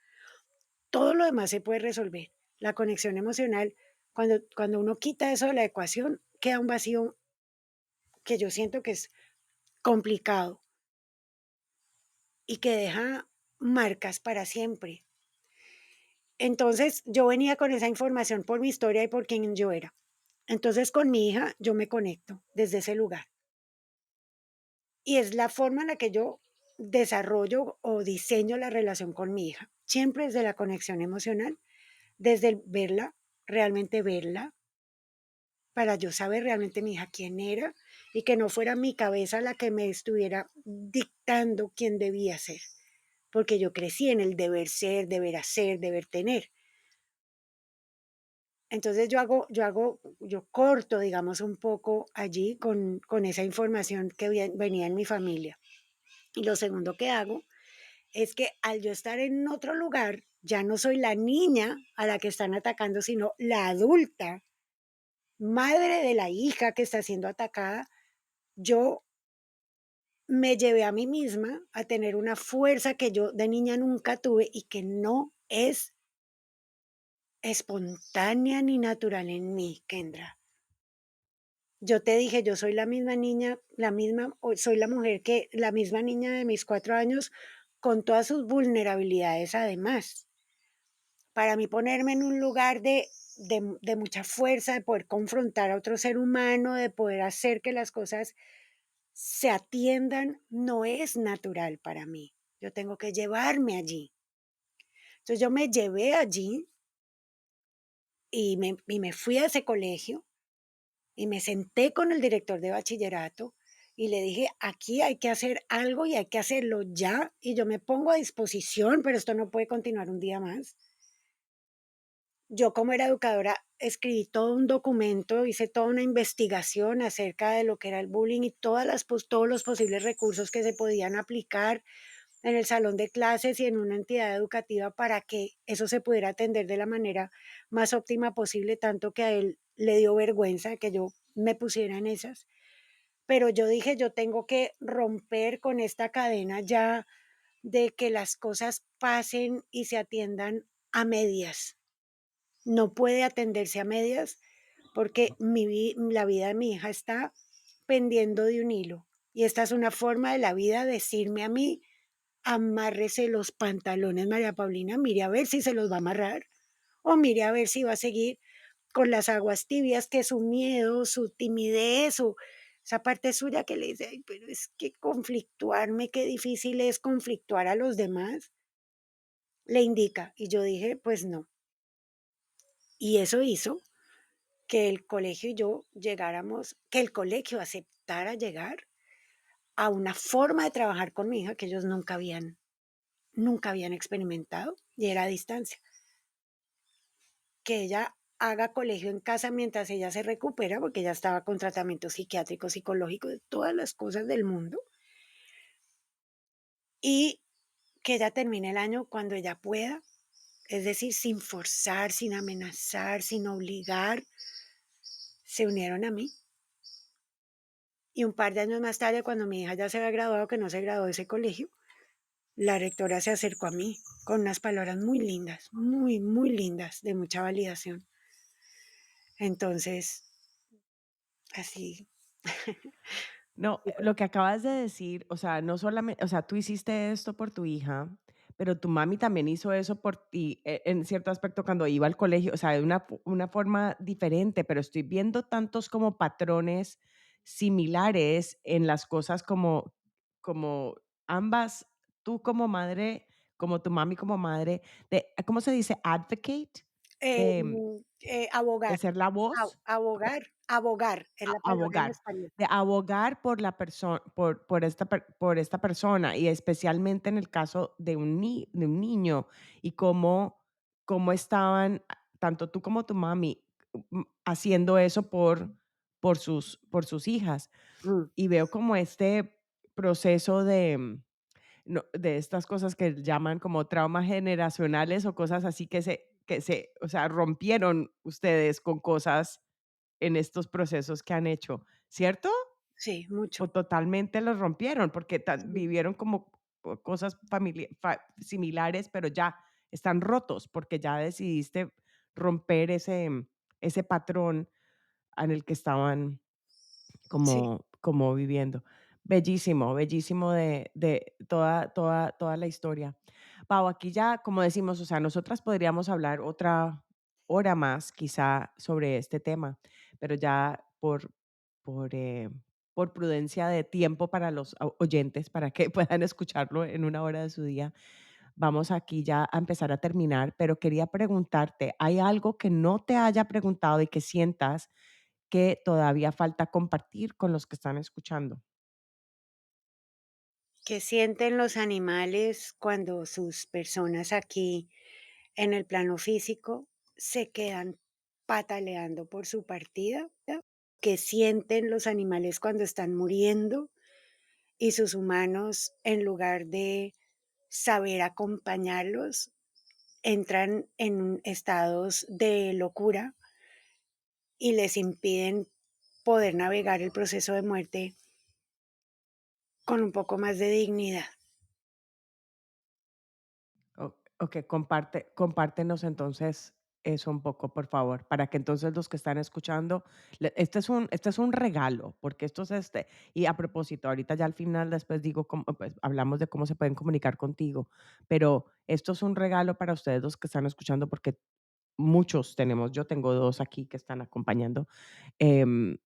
Todo lo demás se puede resolver. La conexión emocional, cuando uno quita eso de la ecuación, queda un vacío que yo siento que es complicado y que deja marcas para siempre. Entonces, yo venía con esa información por mi historia y por quien yo era. Entonces, con mi hija, yo me conecto desde ese lugar. Y es la forma en la que yo desarrollo o diseño la relación con mi hija. Siempre desde la conexión emocional, desde el verla, realmente verla, para yo saber realmente mi hija quién era y que no fuera mi cabeza la que me estuviera dictando quién debía ser. Porque yo crecí en el deber ser, deber hacer, deber tener. Entonces yo corto, digamos, un poco allí con esa información que venía en mi familia. Y lo segundo que hago es que al yo estar en otro lugar, ya no soy la niña a la que están atacando, sino la adulta, madre de la hija que está siendo atacada. Yo me llevé a mí misma a tener una fuerza que yo de niña nunca tuve y que no es espontánea ni natural en mí, Kendra. Yo te dije, yo soy la misma niña, la misma, soy la mujer que, la misma niña de mis 4 años, con todas sus vulnerabilidades además. Para mí ponerme en un lugar de mucha fuerza, de poder confrontar a otro ser humano, de poder hacer que las cosas se atiendan, no es natural para mí. Yo tengo que llevarme allí. Entonces yo me llevé allí y me fui a ese colegio y me senté con el director de bachillerato y le dije: "Aquí hay que hacer algo y hay que hacerlo ya, y yo me pongo a disposición, pero esto no puede continuar un día más". Yo, como era educadora, escribí todo un documento, hice toda una investigación acerca de lo que era el bullying y todos los posibles recursos que se podían aplicar en el salón de clases y en una entidad educativa para que eso se pudiera atender de la manera más óptima posible, tanto que a él le dio vergüenza que yo me pusiera en esas. Pero yo dije: "Yo tengo que romper con esta cadena ya de que las cosas pasen y se atiendan a medias". No puede atenderse a medias porque la vida de mi hija está pendiendo de un hilo. Y esta es una forma de la vida decirme a mí: "Amárrese los pantalones, María Paulina, mire a ver si se los va a amarrar, o mire a ver si va a seguir con las aguas tibias", que su miedo, su timidez, su esa parte suya que le dice: "Ay, pero es que conflictuarme, qué difícil es conflictuar a los demás", le indica. Y yo dije: "Pues no". Y eso hizo que el colegio y yo llegáramos que el colegio aceptara llegar a una forma de trabajar con mi hija que ellos nunca habían experimentado, y era a distancia. Que ella haga colegio en casa mientras ella se recupera, porque ella estaba con tratamiento psiquiátrico, psicológico, de todas las cosas del mundo, y que ella termine el año cuando ella pueda, es decir, sin forzar, sin amenazar, sin obligar, se unieron a mí. Y un par de años más tarde, cuando mi hija ya se había graduado, que no se graduó de ese colegio, la rectora se acercó a mí con unas palabras muy lindas, muy, muy lindas, de mucha validación. Entonces, así. No, lo que acabas de decir, o sea, no solamente, o sea, tú hiciste esto por tu hija, pero tu mami también hizo eso por ti, en cierto aspecto cuando iba al colegio, o sea, de una forma diferente, pero estoy viendo tantos como patrones similares en las cosas como ambas, tú como madre, como tu mami como madre, de, ¿cómo se dice? Advocate, de, Abogar, de ser la voz. abogar es la palabra en Abogar, español. de abogar por la persona por esta persona, y especialmente en el caso de un niño, y cómo estaban, tanto tú como tu mami, haciendo eso por sus hijas. Mm, Y veo como este proceso de, no, de estas cosas que llaman como traumas generacionales o cosas así o sea, rompieron ustedes con cosas en estos procesos que han hecho, ¿cierto? sí, mucho. O totalmente los rompieron, porque Sí, vivieron como cosas similares, pero ya están rotos, porque ya decidiste romper ese patrón en el que estaban sí. como viviendo. Bellísimo, bellísimo de toda la historia. Pau, aquí ya, como decimos, o sea, nosotras podríamos hablar otra hora más, quizá, sobre este tema, pero ya por prudencia de tiempo para los oyentes, para que puedan escucharlo en una hora de su día, vamos aquí ya a empezar a terminar, pero quería preguntarte, ¿hay algo que no te haya preguntado y que sientas que todavía falta compartir con los que están escuchando? ¿Qué sienten los animales cuando sus personas aquí en el plano físico se quedan pataleando por su partida? ¿Qué sienten los animales cuando están muriendo y sus humanos, en lugar de saber acompañarlos, entran en estados de locura y les impiden poder navegar el proceso de muerte con un poco más de dignidad? Ok, compártenos entonces eso un poco, por favor, para que entonces los que están escuchando, este es un regalo, porque esto es y a propósito, ahorita ya al final después digo, pues, hablamos de cómo se pueden comunicar contigo, pero esto es un regalo para ustedes los que están escuchando, porque muchos tenemos, yo tengo dos aquí que están acompañando, em,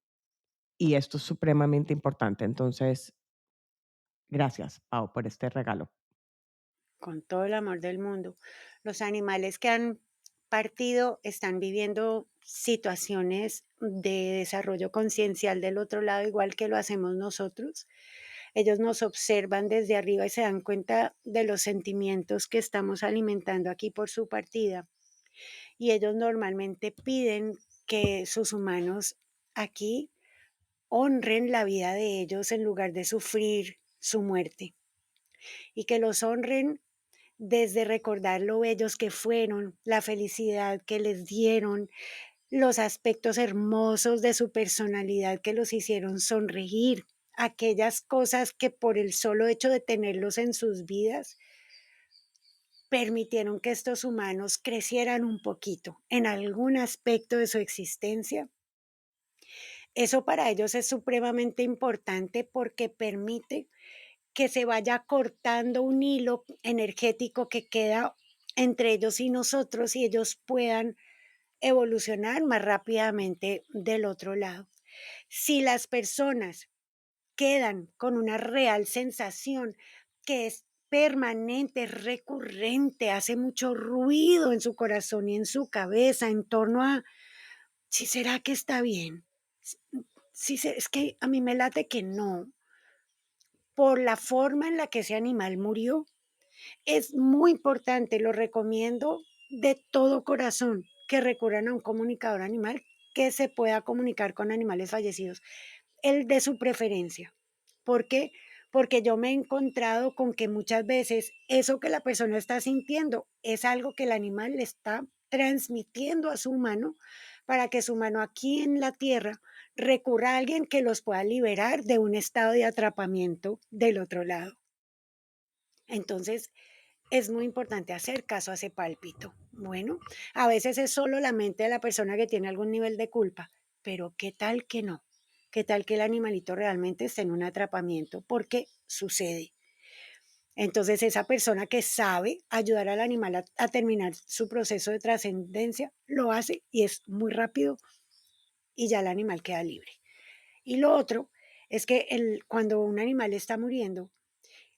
y esto es supremamente importante. Entonces, gracias, Pau, por este regalo. Con todo el amor del mundo. Los animales que han partido están viviendo situaciones de desarrollo conciencial del otro lado, igual que lo hacemos nosotros. Ellos nos observan desde arriba y se dan cuenta de los sentimientos que estamos alimentando aquí por su partida. Y ellos normalmente piden que sus humanos aquí honren la vida de ellos en lugar de sufrir su muerte, y que los honren desde recordar lo bellos que fueron, la felicidad que les dieron, los aspectos hermosos de su personalidad que los hicieron sonreír, aquellas cosas que por el solo hecho de tenerlos en sus vidas permitieron que estos humanos crecieran un poquito en algún aspecto de su existencia. Eso para ellos es supremamente importante porque permite que se vaya cortando un hilo energético que queda entre ellos y nosotros, y ellos puedan evolucionar más rápidamente del otro lado. Si las personas quedan con una real sensación que es permanente, recurrente, hace mucho ruido en su corazón y en su cabeza en torno a si será que está bien, si es que a mí me late que no, por la forma en la que ese animal murió. Es muy importante, lo recomiendo de todo corazón, que recurran a un comunicador animal que se pueda comunicar con animales fallecidos, el de su preferencia. ¿Por qué? Porque yo me he encontrado con que muchas veces eso que la persona está sintiendo es algo que el animal le está transmitiendo a su humano para que su humano aquí en la tierra recurra a alguien que los pueda liberar de un estado de atrapamiento del otro lado. Entonces, es muy importante hacer caso a ese pálpito. Bueno, a veces es solo la mente de la persona que tiene algún nivel de culpa, pero ¿qué tal que no? ¿Qué tal que el animalito realmente esté en un atrapamiento? Porque sucede. Entonces, esa persona que sabe ayudar al animal a terminar su proceso de trascendencia, lo hace y es muy rápido y ya el animal queda libre. Y lo otro es que cuando un animal está muriendo,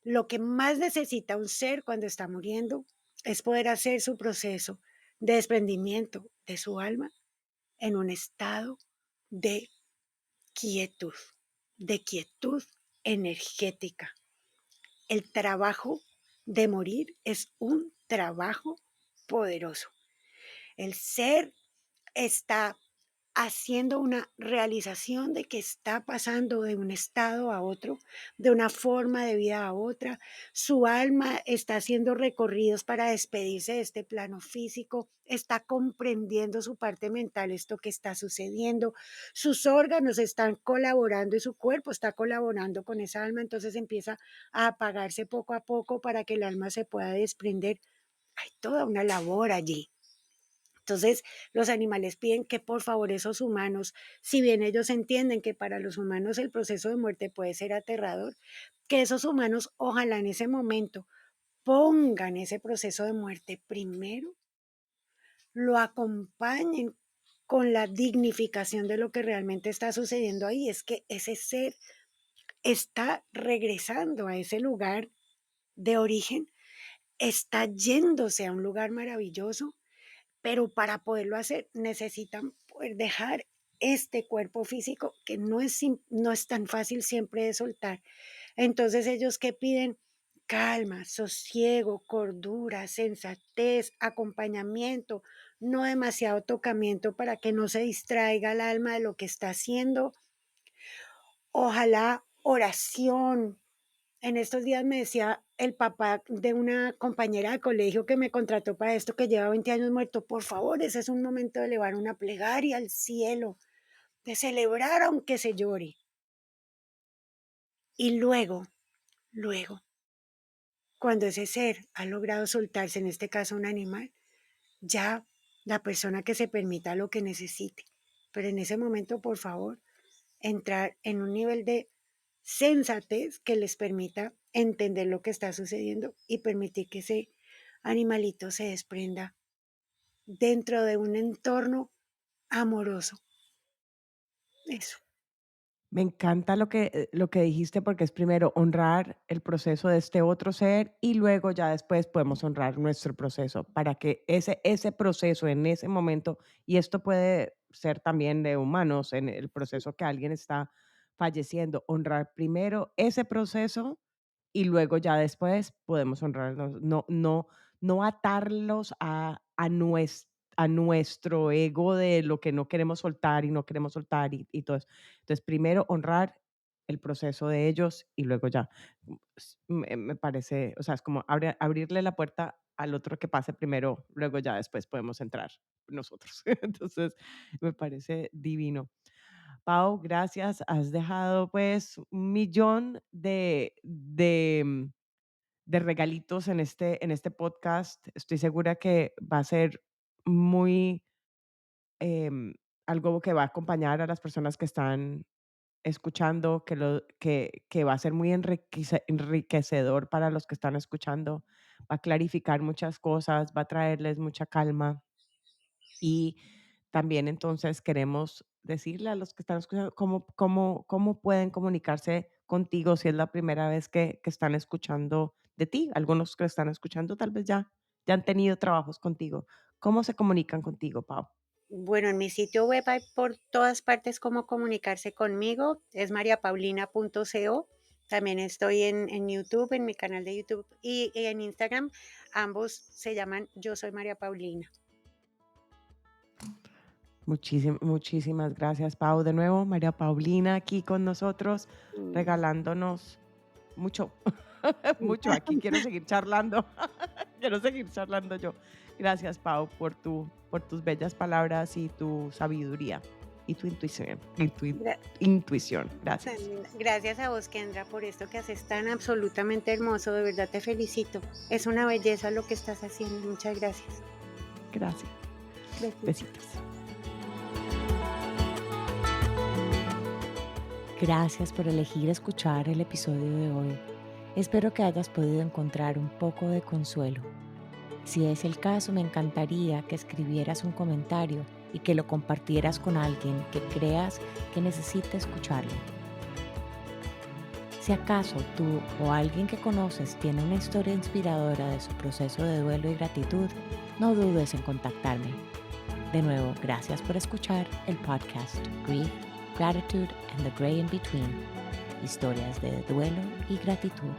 lo que más necesita un ser cuando está muriendo es poder hacer su proceso de desprendimiento de su alma en un estado de quietud, de quietud energética. El trabajo de morir es un trabajo poderoso. El ser está haciendo una realización de que está pasando de un estado a otro, de una forma de vida a otra. Su alma está haciendo recorridos para despedirse de este plano físico, está comprendiendo su parte mental esto que está sucediendo. Sus órganos están colaborando y su cuerpo está colaborando con esa alma, entonces empieza a apagarse poco a poco para que el alma se pueda desprender. Hay toda una labor allí. Entonces, los animales piden que por favor esos humanos, si bien ellos entienden que para los humanos el proceso de muerte puede ser aterrador, que esos humanos ojalá en ese momento pongan ese proceso de muerte primero, lo acompañen con la dignificación de lo que realmente está sucediendo ahí. Es que ese ser está regresando a ese lugar de origen, está yéndose a un lugar maravilloso, pero para poderlo hacer necesitan poder dejar este cuerpo físico que no es tan fácil siempre de soltar. Entonces ellos que piden calma, sosiego, cordura, sensatez, acompañamiento, no demasiado tocamiento para que no se distraiga el alma de lo que está haciendo. Ojalá oración. En estos días me decía el papá de una compañera de colegio que me contrató para esto, que lleva 20 años muerto, por favor, ese es un momento de elevar una plegaria al cielo, de celebrar aunque se llore. Y luego, cuando ese ser ha logrado soltarse, en este caso un animal, ya la persona que se permita lo que necesite. Pero en ese momento, por favor, entrar en un nivel de sensatez que les permita entender lo que está sucediendo y permitir que ese animalito se desprenda dentro de un entorno amoroso. Eso. Me encanta lo que dijiste, porque es primero honrar el proceso de este otro ser y luego ya después podemos honrar nuestro proceso para que ese proceso en ese momento, y esto puede ser también de humanos en el proceso que alguien está falleciendo, honrar primero ese proceso y luego ya después podemos honrarnos, no atarlos a nuestro ego de lo que no queremos soltar y no queremos soltar y todo eso. Entonces, primero honrar el proceso de ellos y luego ya. Me parece, o sea, es como abrirle la puerta al otro que pase primero, luego ya después podemos entrar nosotros. Entonces, me parece divino. Pau, gracias. Has dejado pues un millón de regalitos en este podcast. Estoy segura que va a ser muy em, algo que va a acompañar a las personas que están escuchando, que va a ser muy enriquecedor para los que están escuchando, va a clarificar muchas cosas, va a traerles mucha calma y también entonces queremos decirle a los que están escuchando cómo pueden comunicarse contigo si es la primera vez que están escuchando de ti. Algunos que están escuchando tal vez ya han tenido trabajos contigo. ¿Cómo se comunican contigo, Pau? Bueno, en mi sitio web hay por todas partes cómo comunicarse conmigo, es mariapaulina.co. También estoy en YouTube, en mi canal de YouTube y en Instagram. Ambos se llaman Yo Soy María Paulina. Muchísimas gracias, Pau. De nuevo, María Paulina aquí con nosotros, Mm. regalándonos mucho, mucho. Aquí quiero seguir charlando, quiero seguir charlando yo. Gracias, Pau, por tus bellas palabras y tu sabiduría y tu Gra- intuición. Gracias, Gracias a vos, Kendra, por esto que haces tan absolutamente hermoso. De verdad te felicito. Es una belleza lo que estás haciendo. Muchas gracias. gracias. Besitos. Besitos. Gracias por elegir escuchar el episodio de hoy. Espero que hayas podido encontrar un poco de consuelo. Si es el caso, me encantaría que escribieras un comentario y que lo compartieras con alguien que creas que necesite escucharlo. Si acaso tú o alguien que conoces tiene una historia inspiradora de su proceso de duelo y gratitud, no dudes en contactarme. De nuevo, gracias por escuchar el podcast Grief, Gratitude and the Gray in Between. Historias de duelo y gratitud.